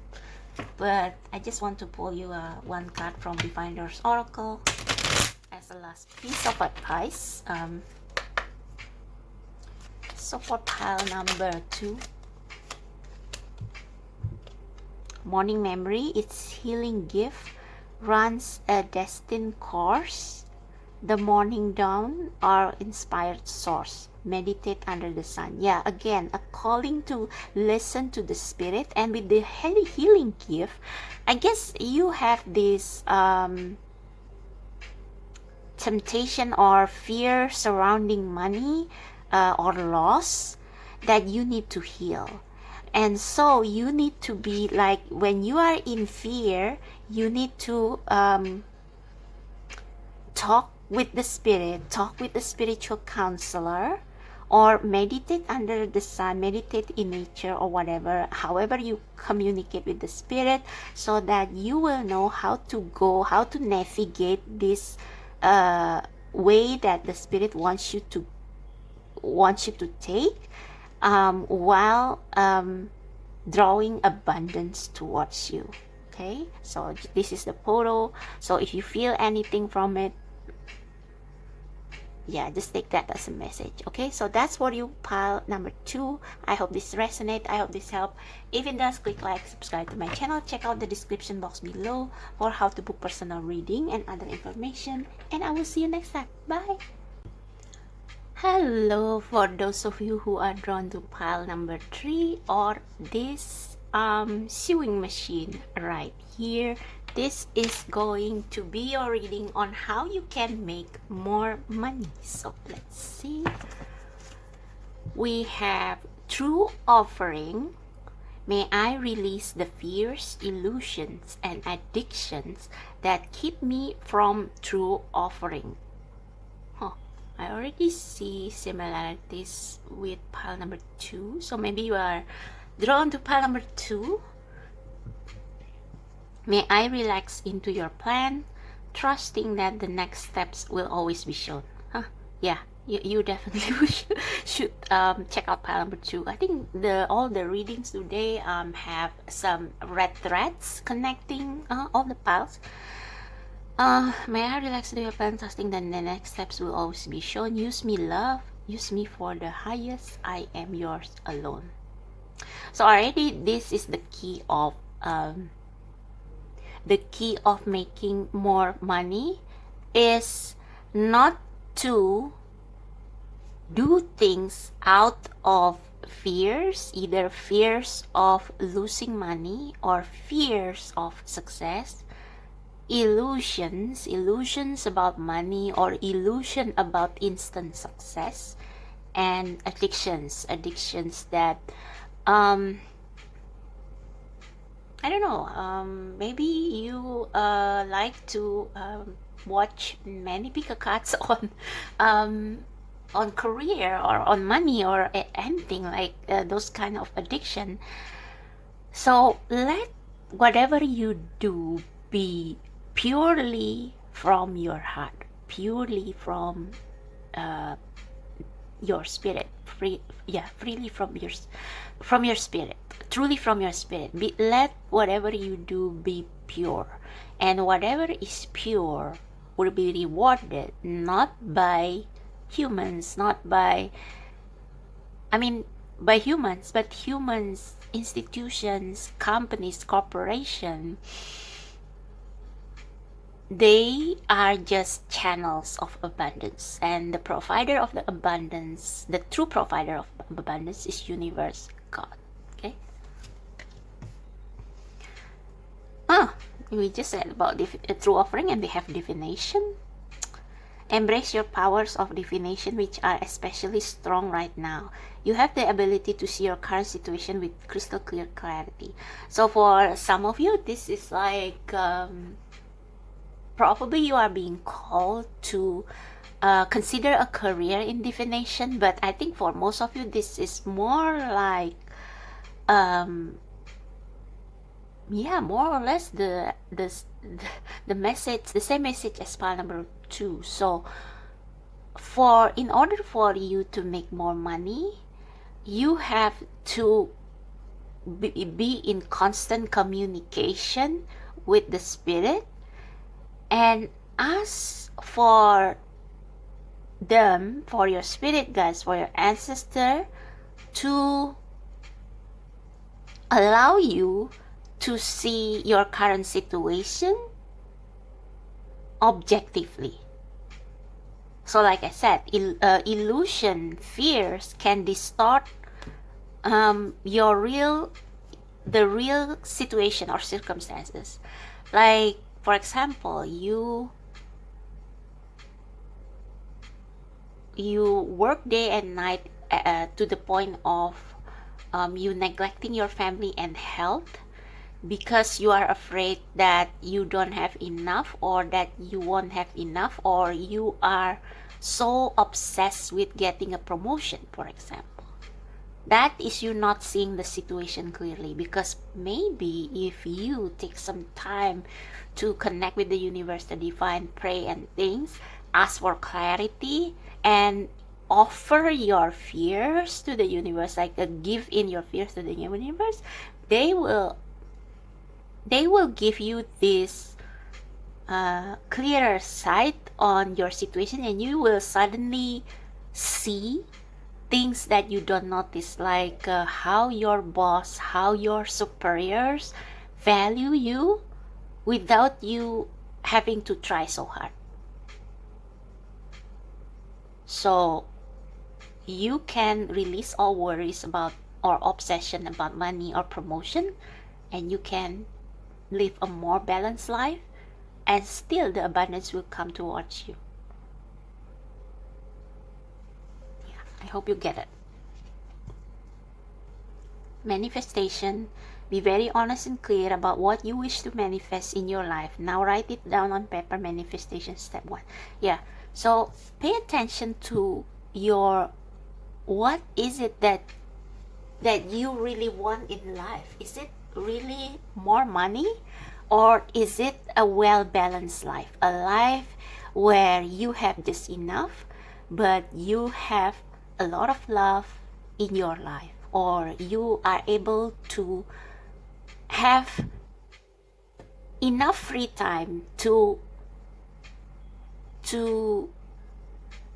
but I just want to pull you one card from Diviner's Oracle as a last piece of advice. So for pile number 2, morning memory, its healing gift runs a destined course. The morning dawn, our inspired source. Meditate under the sun. Yeah, again, a calling to listen to the spirit. And with the healing gift, I guess you have this temptation or fear surrounding money or loss that you need to heal. And so you need to be like, when you are in fear, you need to talk with the spirit, talk with the spiritual counselor, or meditate under the sun, meditate in nature, or whatever, however you communicate with the spirit, so that you will know how to go, how to navigate this way that the spirit wants you to take, while drawing abundance towards you. Okay, so this is the photo. So if you feel anything from it, yeah, just take that as a message. Okay, so that's for you, pile number 2. I hope this resonates. I hope this helped. If it does, click like, subscribe to my channel. Check out the description box below for how to book personal reading and other information. And I will see you next time. Bye. Hello, for those of you who are drawn to pile number 3 or this sewing machine right here, this is going to be your reading on how you can make more money. So let's see. We have true offering. May I release the fears, illusions, and addictions that keep me from true offering. I already see similarities with pile number 2. So maybe you are drawn to pile number 2. May I relax into your plan, trusting that the next steps will always be shown. Yeah, you definitely should check out pile number 2. I think all the readings today have some red threads connecting all the piles. May I relax into your plan, trusting that the next steps will always be shown. Use me, love. Use me for the highest. I am yours alone. So already this is the key of making more money, is not to do things out of fears, either fears of losing money or fears of success, illusions about money, or illusion about instant success. and addictions that I don't know, maybe you like to watch many bigger cuts on career or on money or anything like those kind of addiction. So let whatever you do be purely from your heart, purely from uh, your spirit, freely from your spirit, truly from your spirit. Let whatever you do be pure, and whatever is pure will be rewarded not by humans, not by, I mean, by humans, but humans, institutions, companies, corporation. They are just channels of abundance, and the provider of the abundance, the true provider of abundance, is universe, God. Okay. We just said about true offering, and we have divination. Embrace your powers of divination, which are especially strong right now. You have the ability to see your current situation with crystal clear clarity. So for some of you, this is like probably you are being called to consider a career in divination, but I think for most of you this is more like more or less the message, the same message as pile number 2. So in order for you to make more money, you have to be in constant communication with the spirit and ask for them, for your spirit guides, for your ancestor, to allow you to see your current situation objectively. So like I said, illusion, fears can distort the real situation or circumstances. Like, for example, you work day and night to the point of you neglecting your family and health because you are afraid that you don't have enough, or that you won't have enough, or you are so obsessed with getting a promotion, for example. That is you not seeing the situation clearly, because maybe if you take some time to connect with the universe, the divine, pray and things, ask for clarity, and offer your fears to the universe, like give in your fears to the universe, they will give you this clearer sight on your situation, and you will suddenly see things that you don't notice, like how your boss, how your superiors value you without you having to try so hard. So you can release all worries about or obsession about money or promotion, and you can live a more balanced life, and still the abundance will come towards you. Yeah, I hope you get it. Manifestation. Be very honest and clear about what you wish to manifest in your life. Now write it down on paper. Manifestation step 1. Yeah, so pay attention to your, what is it that you really want in life? Is it really more money, or is it a well-balanced life, a life where you have just enough but you have a lot of love in your life, or you are able to have enough free time to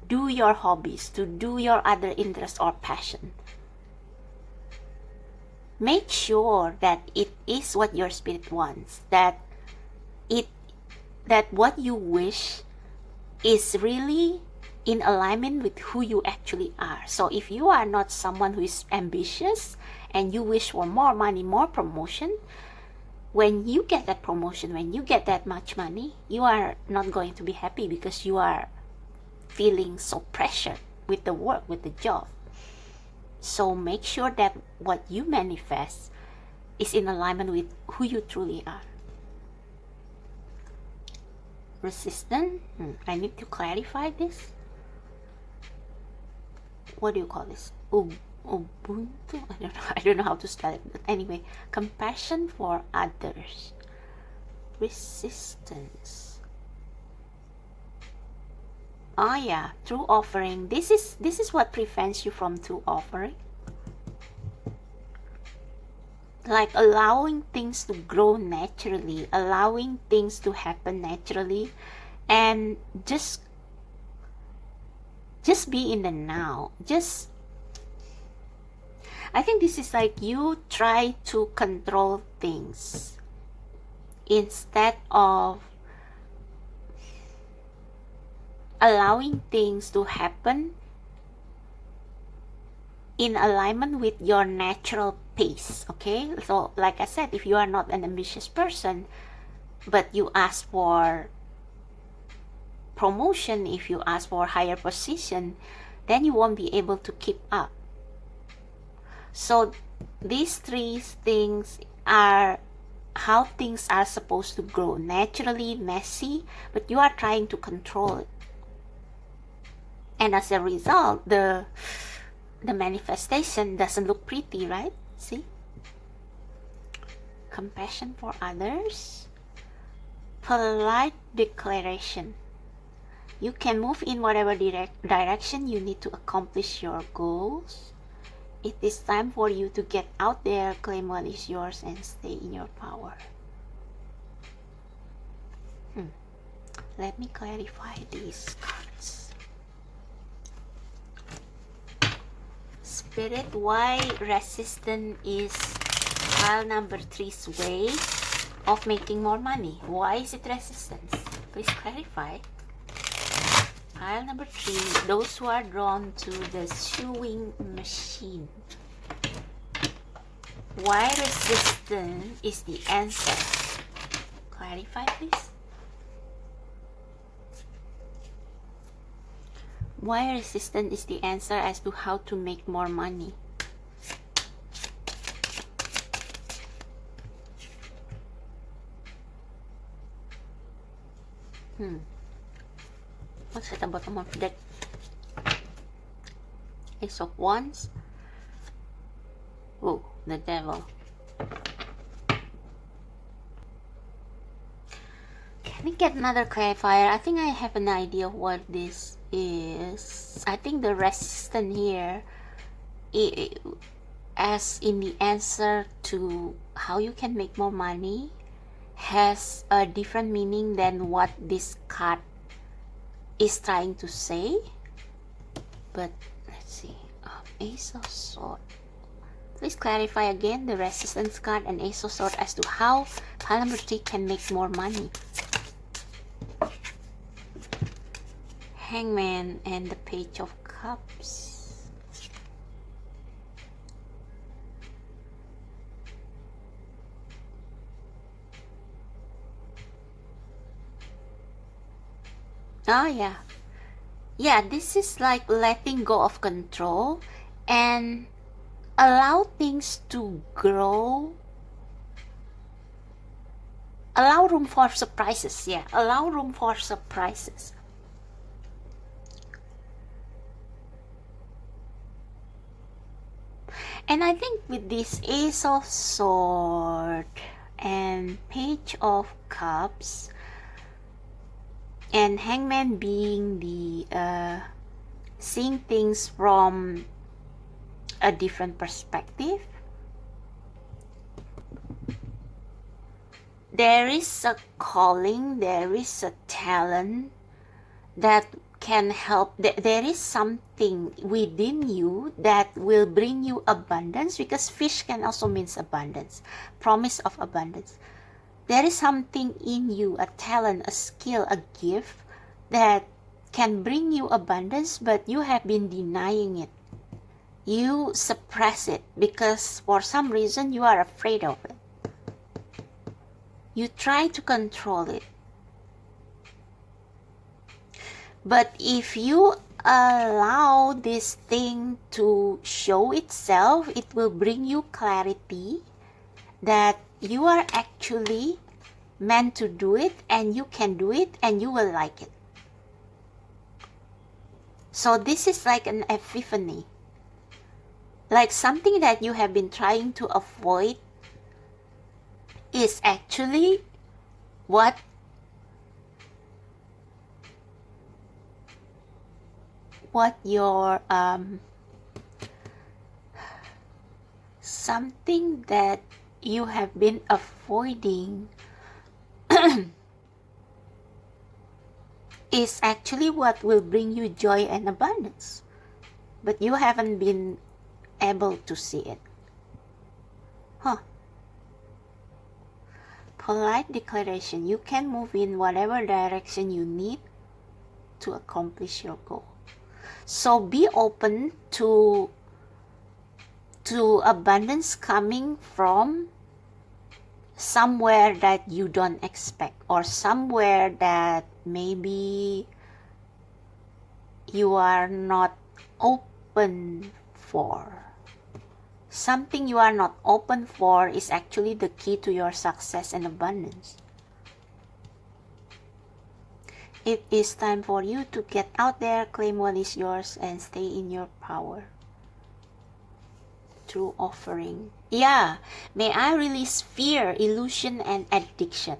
do your hobbies, to do your other interests or passion. Make sure that it is what your spirit wants, that what you wish is really in alignment with who you actually are. So if you are not someone who is ambitious and you wish for more money, more promotion, when you get that promotion, when you get that much money, you are not going to be happy, because you are feeling so pressured. with the work, with the job. So make sure that what you manifest is in alignment with who you truly are. Resistant, I need to clarify this. What do you call this? Ubuntu? I don't know how to spell it, but anyway, compassion for others. Resistance. Oh yeah, true offering. This is what prevents you from true offering. Like allowing things to grow naturally, allowing things to happen naturally, and just be in the now. I think this is like you try to control things instead of allowing things to happen in alignment with your natural pace. Okay, so like I said, if you are not an ambitious person but you ask for promotion, if you ask for higher position, then you won't be able to keep up. So these three things are how things are supposed to grow naturally, messy, but you are trying to control it, and as a result the manifestation doesn't look pretty, right? See? Compassion for others. Polite declaration. You can move in whatever direction you need to accomplish your goals. It is time for you to get out there, claim what is yours, and stay in your power. Let me clarify these cards. Spirit, why resistance is pile number 3's way of making more money? Why is it resistance? Please clarify. Pile number 3, those who are drawn to the sewing machine. Why resistance is the answer? Clarify, please. Why resistance is the answer as to how to make more money? What's at the bottom of the deck? Ace of Wands. Oh, the Devil. Can we get another clarifier? I think I have an idea of what this is. I think the resistance here, as in the answer to how you can make more money, has a different meaning than what this card is trying to say. But let's see. Ace of Swords. Please clarify again the resistance card and Ace of Swords as to how pile number 3 can make more money. Hangman and the Page of Cups. Oh yeah. Yeah, this is like letting go of control and allow things to grow. Allow room for surprises. Yeah, allow room for surprises. And I think with this Ace of Swords and Page of Cups and Hangman being the seeing things from a different perspective, there is a calling, there is a talent that can help. There is something within you that will bring you abundance, because fish can also mean abundance, promise of abundance. There is something in you, a talent, a skill, a gift that can bring you abundance, but you have been denying it. You suppress it because for some reason you are afraid of it. You try to control it. But if you allow this thing to show itself, it will bring you clarity that you are actually meant to do it, and you can do it, and you will like it. So this is like an epiphany, like something that you have been trying to avoid is actually what your something that you have been avoiding is actually what will bring you joy and abundance, but you haven't been able to see it. Polite declaration: you can move in whatever direction you need to accomplish your goal. So be open to abundance coming from somewhere that you don't expect, or somewhere that maybe you are not open for. Something you are not open for is actually the key to your success and abundance. It is time for you to get out there, claim what is yours, and stay in your power. True offering. Yeah, may I release fear, illusion, and addiction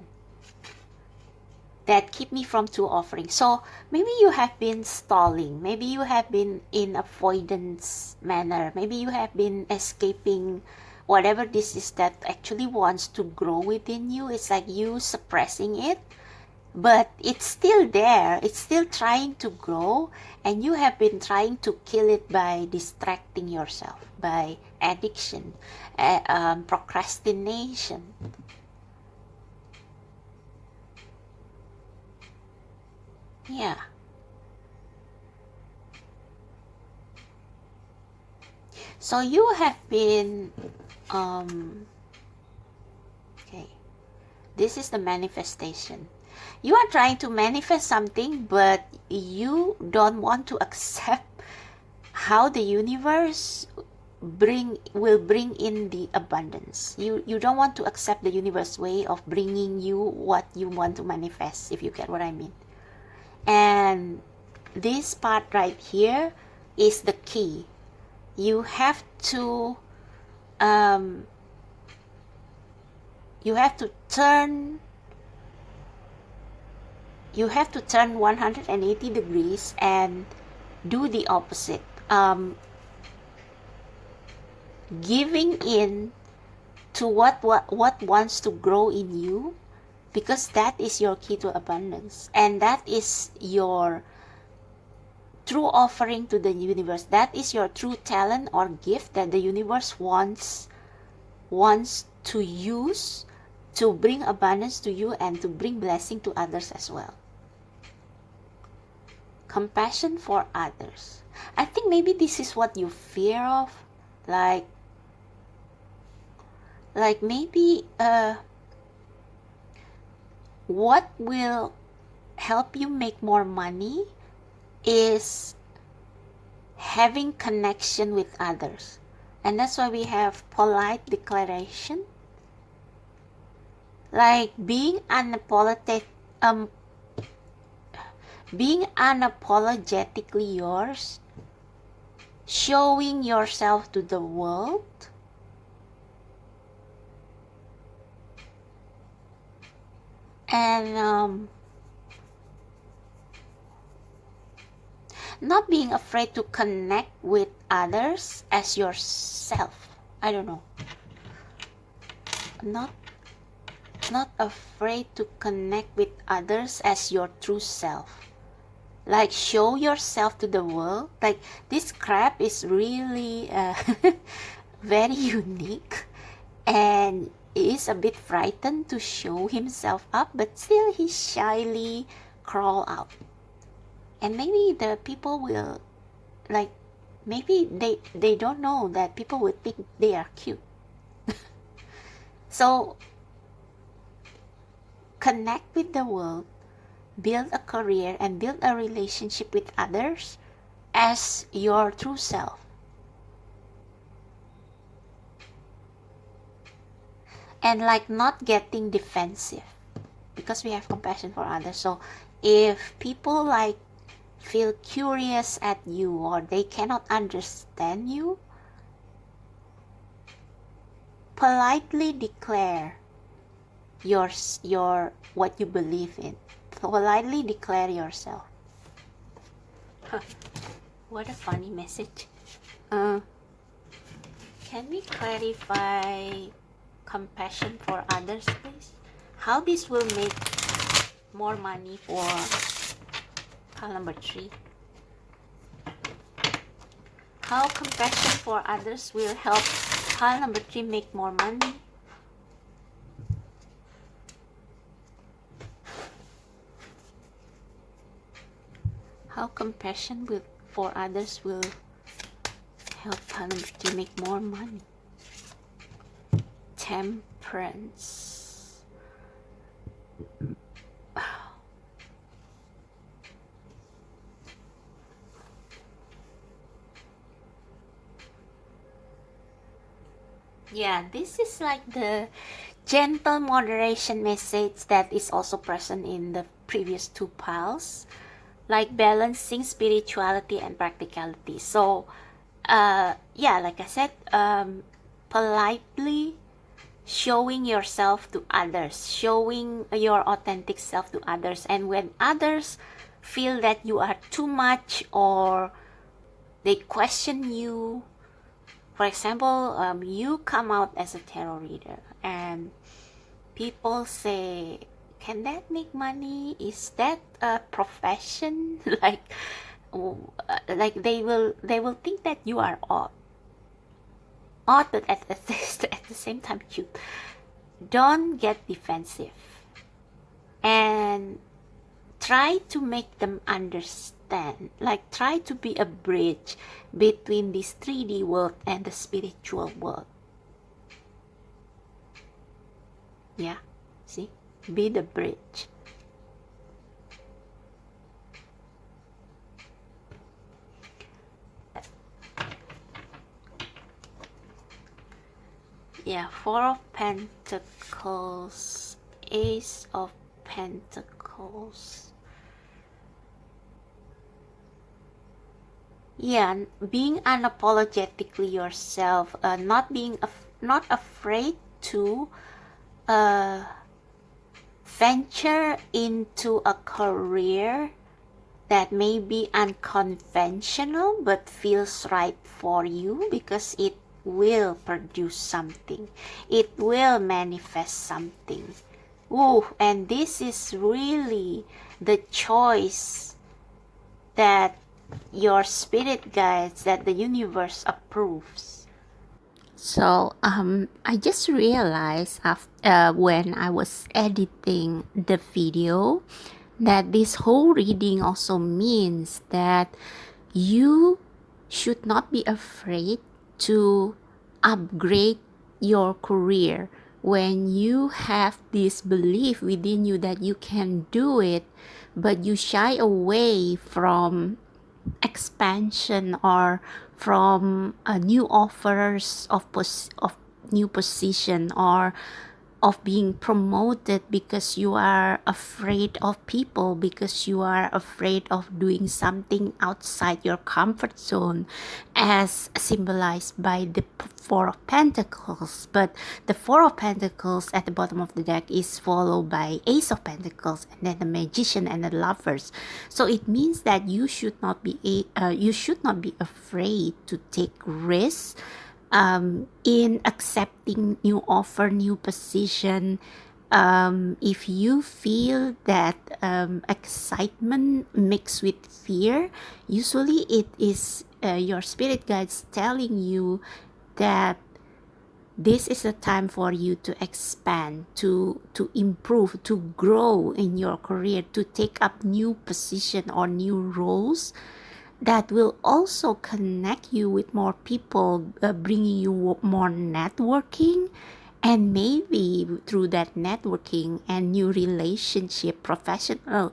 that keep me from true offering. So maybe you have been stalling, maybe you have been in avoidance manner, maybe you have been escaping whatever this is that actually wants to grow within you. It's like you suppressing it, but it's still there, it's still trying to grow, and you have been trying to kill it by distracting yourself, by addiction, procrastination. Yeah. So you have been okay, this is the manifestation. You are trying to manifest something, but you don't want to accept how the universe will bring in the abundance. You don't want to accept the universe way of bringing you what you want to manifest, if you get what I mean. And this part right here is the key. You have to turn 180 degrees and do the opposite. Giving in to what wants to grow in you, because that is your key to abundance, and that is your true offering to the universe. That is your true talent or gift that the universe wants to use to bring abundance to you and to bring blessing to others as well. Compassion for others. I think maybe this is what you fear of, like maybe what will help you make more money is having connection with others. And that's why we have polite declaration, like being unapologetically yours, showing yourself to the world, and not being afraid to connect with others as yourself. I don't know. Not afraid to connect with others as your true self. Like show yourself to the world. Like this crab is really very unique, and is a bit frightened to show himself up, but still he shyly crawl out. And maybe the people will, like, maybe they don't know that people will think they are cute. So connect with the world, build a career, and build a relationship with others as your true self. And like not getting defensive, because we have compassion for others. So if people like feel curious at you or they cannot understand you, politely declare your what you believe in. Politely declare yourself. What a funny message. Can we clarify compassion for others, please? How this will make more money for pile number 3? How compassion for others will help pile number 3 make more money? How compassion for others will help pile number 3 make more money? Temperance. Yeah, this is like the gentle moderation message that is also present in the previous 2 piles, like balancing spirituality and practicality. So yeah, like I said, politely showing yourself to others, showing your authentic self to others. And when others feel that you are too much or they question you, for example, you come out as a tarot reader and people say, can that make money? Is that a profession? like they will think that you are odd, but at the same time cute. Don't get defensive and try to make them understand, like try to be a bridge between this 3D world and the spiritual world. Yeah, see, be the bridge. Yeah, 4 of Pentacles, Ace of Pentacles. Yeah, being unapologetically yourself, not afraid to venture into a career that may be unconventional but feels right for you, because it will produce something, it will manifest something. Ooh, and this is really the choice that your spirit guides, that the universe approves. So I just realized after, when I was editing the video, that this whole reading also means that you should not be afraid to upgrade your career. When you have this belief within you that you can do it, but you shy away from expansion or from new offers of new position or of being promoted, because you are afraid of people, because you are afraid of doing something outside your comfort zone, as symbolized by the 4 of Pentacles. But the 4 of Pentacles at the bottom of the deck is followed by Ace of Pentacles and then the Magician and the Lovers. So it means that you should not be afraid to take risks in accepting new offer, new position. If you feel that excitement mixed with fear, usually it is your spirit guides telling you that this is a time for you to expand, to improve, to grow in your career, to take up new position or new roles that will also connect you with more people, bringing you more networking, and maybe through that networking and new relationship, professional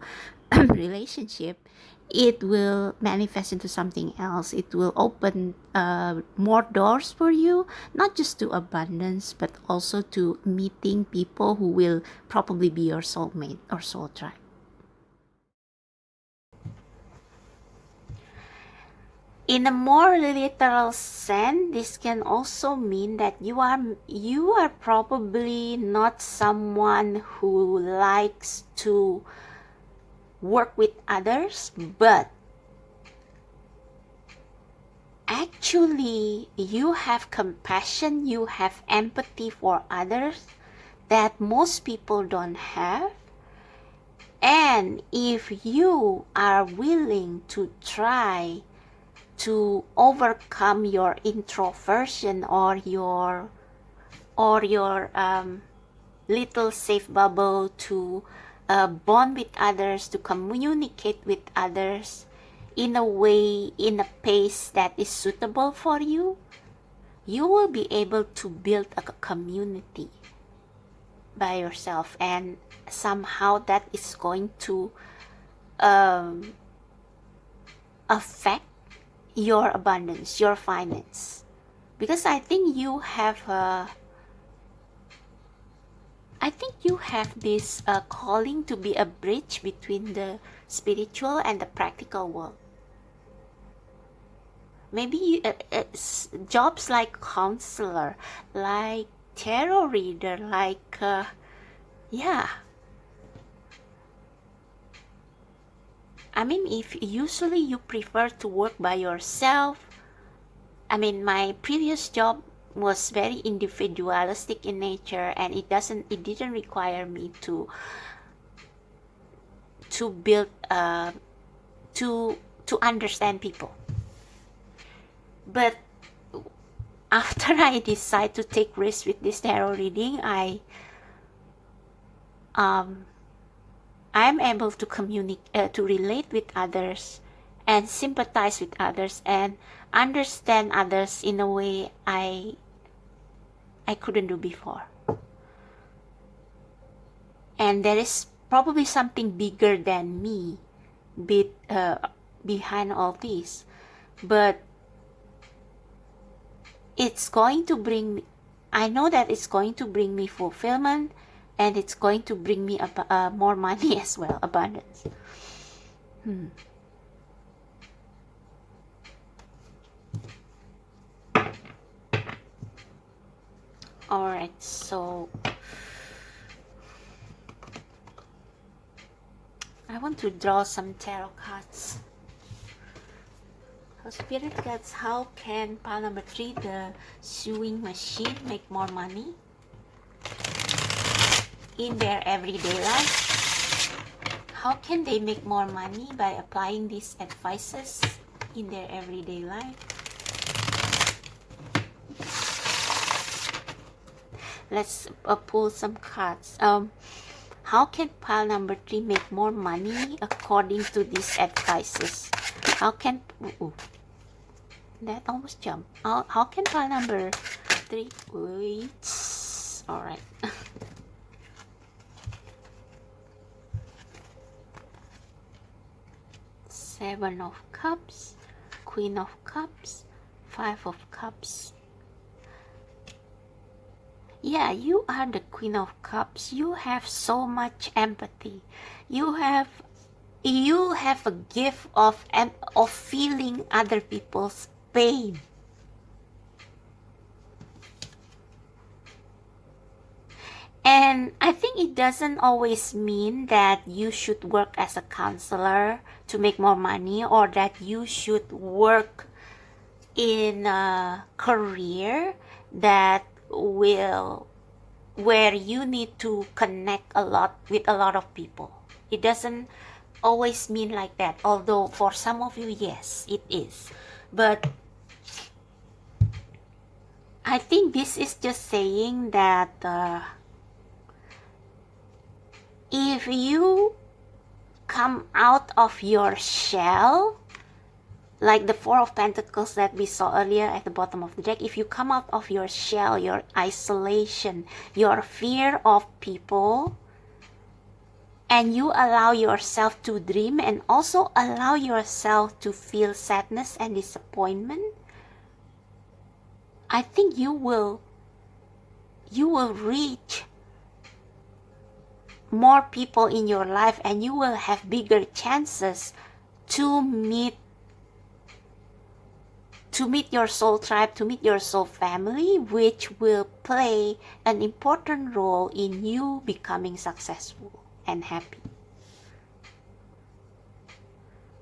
relationship, it will manifest into something else. It will open more doors for you, not just to abundance, but also to meeting people who will probably be your soulmate or soul tribe. In a more literal sense, this can also mean that you are probably not someone who likes to work with others, but actually you have compassion, you have empathy for others that most people don't have. And if you are willing to try to overcome your introversion or your little safe bubble, to bond with others, to communicate with others in a way, in a pace that is suitable for you, you will be able to build a community by yourself, and somehow that is going to affect your abundance, your finance, because I think you have this calling to be a bridge between the spiritual and the practical world. Maybe jobs like counselor, like tarot reader, like yeah. I mean, if usually you prefer to work by yourself, I mean, my previous job was very individualistic in nature, and it didn't require me to build to understand people. But after I decide to take risks with this tarot reading, I am able to communicate, to relate with others, and sympathize with others, and understand others in a way I couldn't do before. And there is probably something bigger than me behind all this, but it's going to bring me, I know that it's going to bring me fulfillment, and it's going to bring me more money as well, abundance. Alright, so I want to draw some tarot cards. So spirit guides, how can pile number 3, the sewing machine, make more money in their everyday life? How can they make more money by applying these advices in their everyday life? Let's pull some cards. How can pile number 3 make more money according to these advices? How can that almost jumped. How can pile number 3 wait? All right. Seven of Cups, Queen of Cups, Five of Cups. Yeah, you are the Queen of Cups. You have so much empathy. You have a gift of feeling other people's pain. And I think it doesn't always mean that you should work as a counselor to make more money, or that you should work in a career that where you need to connect a lot with a lot of people. It doesn't always mean like that, although for some of you, yes, it is. But I think this is just saying that if you come out of your shell, like the Four of Pentacles that we saw earlier at the bottom of the deck, if you come out of your shell, your isolation, your fear of people, and you allow yourself to dream and also allow yourself to feel sadness and disappointment, I think you will reach more people in your life, and you will have bigger chances to meet your soul tribe, to meet your soul family, which will play an important role in you becoming successful and happy.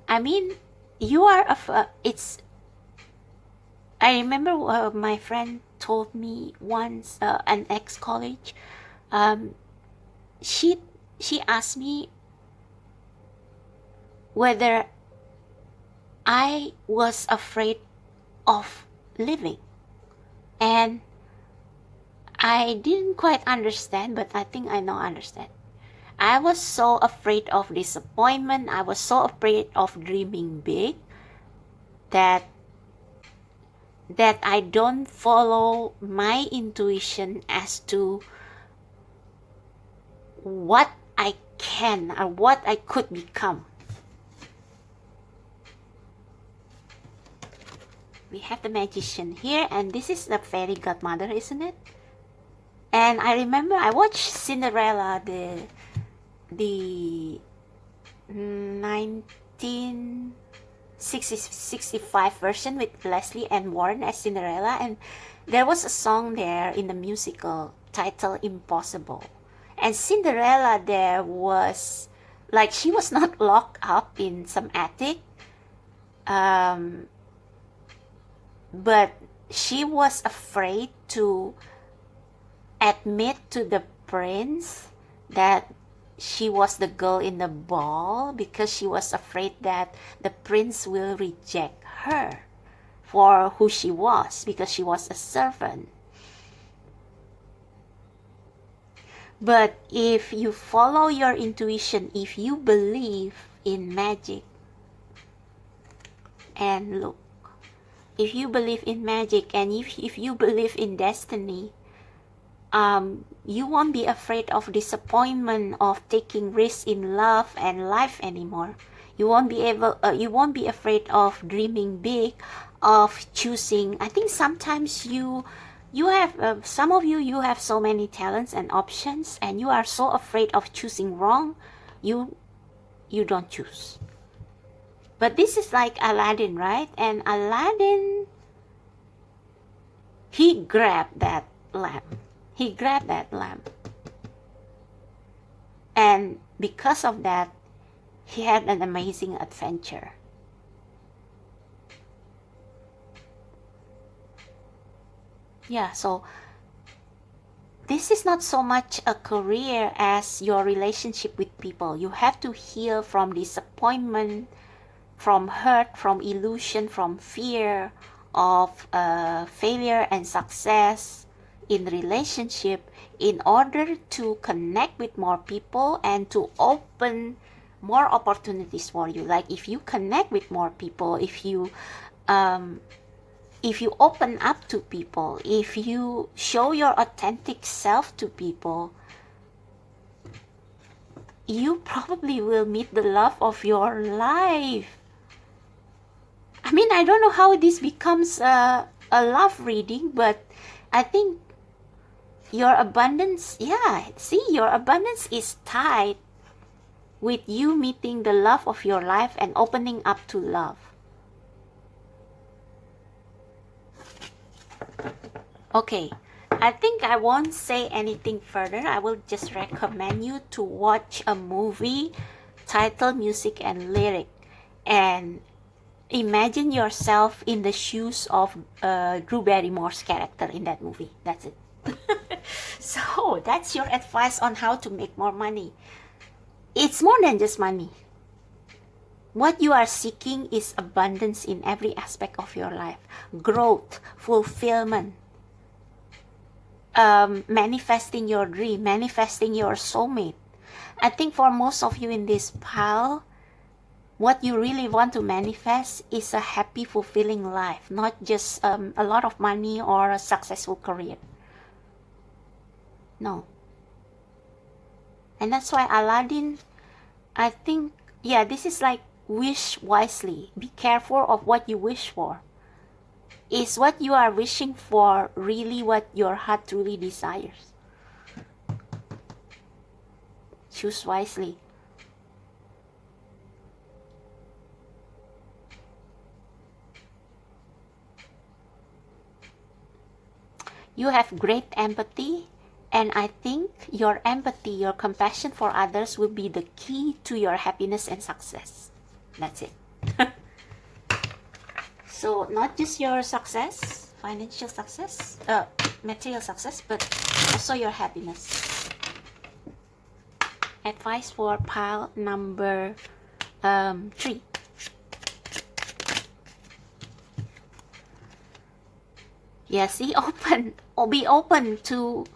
I mean, you are I remember my friend told me once, an ex-college, she asked me whether I was afraid of living, and I didn't quite understand, but I think I now understand. I was so afraid of disappointment, I was so afraid of dreaming big that I don't follow my intuition as to what I can or what I could become. We have the magician here, and this is the fairy godmother, isn't it? And I remember I watched Cinderella, the 1965 version with Leslie Ann Warren as Cinderella, and there was a song there in the musical titled Impossible. And Cinderella there was like, she was not locked up in some attic, but she was afraid to admit to the prince that she was the girl in the ball, because she was afraid that the prince will reject her for who she was, because she was a servant. But if you follow your intuition, if you believe in magic, and look, if you believe in magic and if you believe in destiny, you won't be afraid of disappointment, of taking risks in love and life anymore. You won't be afraid of dreaming big, of choosing. I think sometimes you have some of you have so many talents and options, and you are so afraid of choosing wrong, you don't choose. But this is like Aladdin, right? And Aladdin, he grabbed that lamp. And because of that, he had an amazing adventure. Yeah, so this is not so much a career as your relationship with people. You have to heal from disappointment, from hurt, from illusion, from fear of failure and success in relationship, in order to connect with more people and to open more opportunities for you. Like, if you connect with more people, if you open up to people, if you show your authentic self to people, you probably will meet the love of your life. I mean, I don't know how this becomes a love reading, but I think your abundance, your abundance is tied with you meeting the love of your life and opening up to love. Okay, I think I won't say anything further. I will just recommend you to watch a movie titled Music and Lyric, and imagine yourself in the shoes of Drew Barrymore's character in that movie. That's it. So that's your advice on how to make more money. It's more than just money. What you are seeking is abundance in every aspect of your life. Growth, fulfillment, manifesting your dream, manifesting your soulmate. I think for most of you in this pile, what you really want to manifest is a happy, fulfilling life, not just a lot of money or a successful career. No. And that's why Aladdin I think, yeah, this is like wish wisely. Be careful of what you wish for. Is what you are wishing for really what your heart truly desires? Choose wisely. You have great empathy, and I think your empathy, your compassion for others will be the key to your happiness and success. That's it. So not just your success, financial success, material success, but also your happiness. Advice for pile number 3. Yeah, see, open or be open to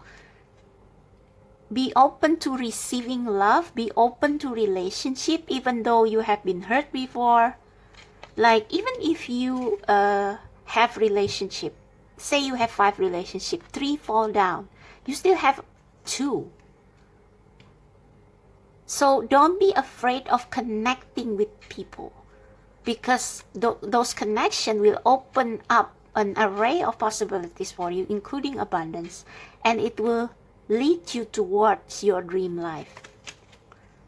receiving love, be open to relationship even though you have been hurt before. Like even if you have relationship, say you have 5 relationship, 3 fall down, you still have 2. So don't be afraid of connecting with people, because those connections will open up an array of possibilities for you, including abundance, and it will lead you towards your dream life.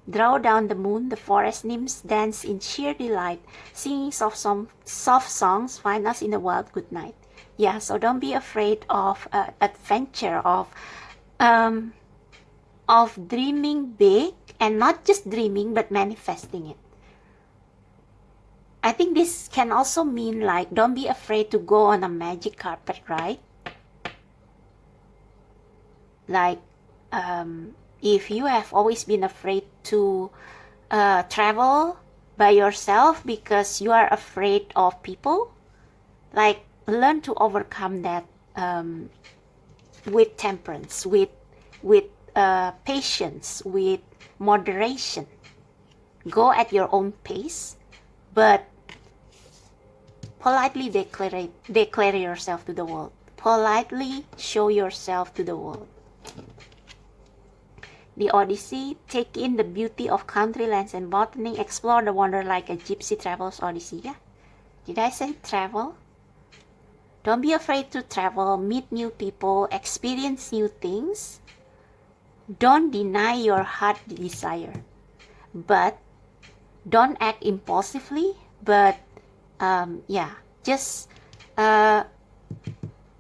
Draw down the moon, the forest nymphs dance in sheer delight, singing soft songs, find us in the wild good night. Yeah, so don't be afraid of adventure, of dreaming big, and not just dreaming but manifesting it. I think this can also mean like don't be afraid to go on a magic carpet ride. Like if you have always been afraid to travel by yourself because you are afraid of people, like learn to overcome that with temperance, with patience, with moderation. Go at your own pace, but politely declare yourself to the world. Politely show yourself to the world. The Odyssey, take in the beauty of country lands and botany, explore the wonder like a gypsy travels Odyssey. Yeah? Did I say travel? Don't be afraid to travel, meet new people, experience new things. Don't deny your heart desire, but don't act impulsively, but just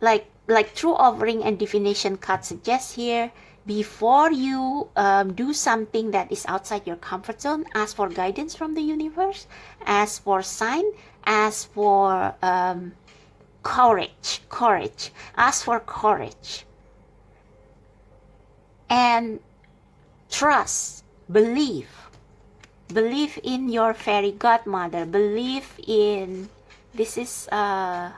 like true offering and divination card suggests here, before you do something that is outside your comfort zone, ask for guidance from the universe, ask for sign, ask for courage, ask for courage, and trust, believe in your fairy godmother, believe in this is the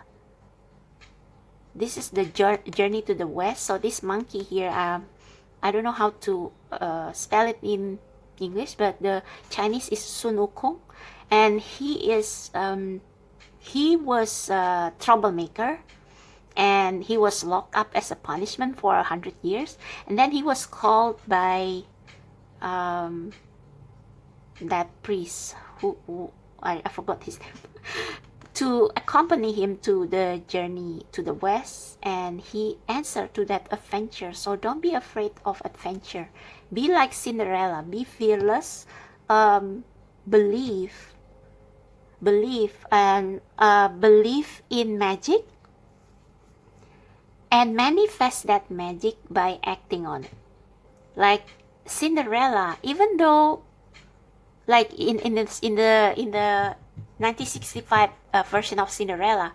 journey to the west. So this monkey here, I don't know how to spell it in English, but the Chinese is Sun Wukong, and he was a troublemaker, and he was locked up as a punishment for 100 years, and then he was called by that priest who I forgot his name to accompany him to the journey to the west, and he answered to that adventure. So don't be afraid of adventure. Be like Cinderella, be fearless, believe and believe in magic, and manifest that magic by acting on it. Like Cinderella, even though like in the 1965 version of Cinderella,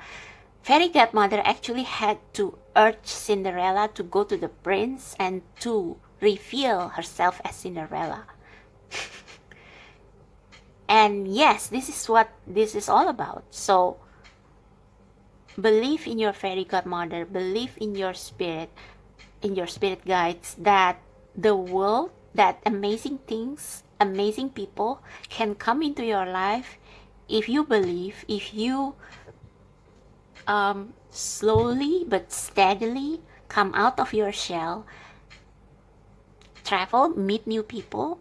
fairy godmother actually had to urge Cinderella to go to the prince and to reveal herself as Cinderella. And yes, this is what this is all about. So believe in your fairy godmother, believe in your spirit guides, that the world, that amazing things, amazing people can come into your life if you believe, if you slowly but steadily come out of your shell, travel, meet new people,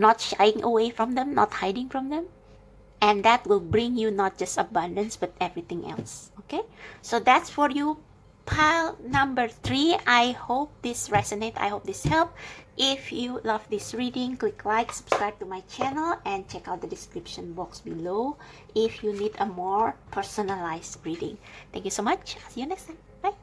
not shying away from them, not hiding from them. And that will bring you not just abundance, but everything else. Okay? So that's for you, pile number 3. I hope this resonate. I hope this helped. If you love this reading, click like, subscribe to my channel, and check out the description box below if you need a more personalized reading. Thank you so much. See you next time. Bye.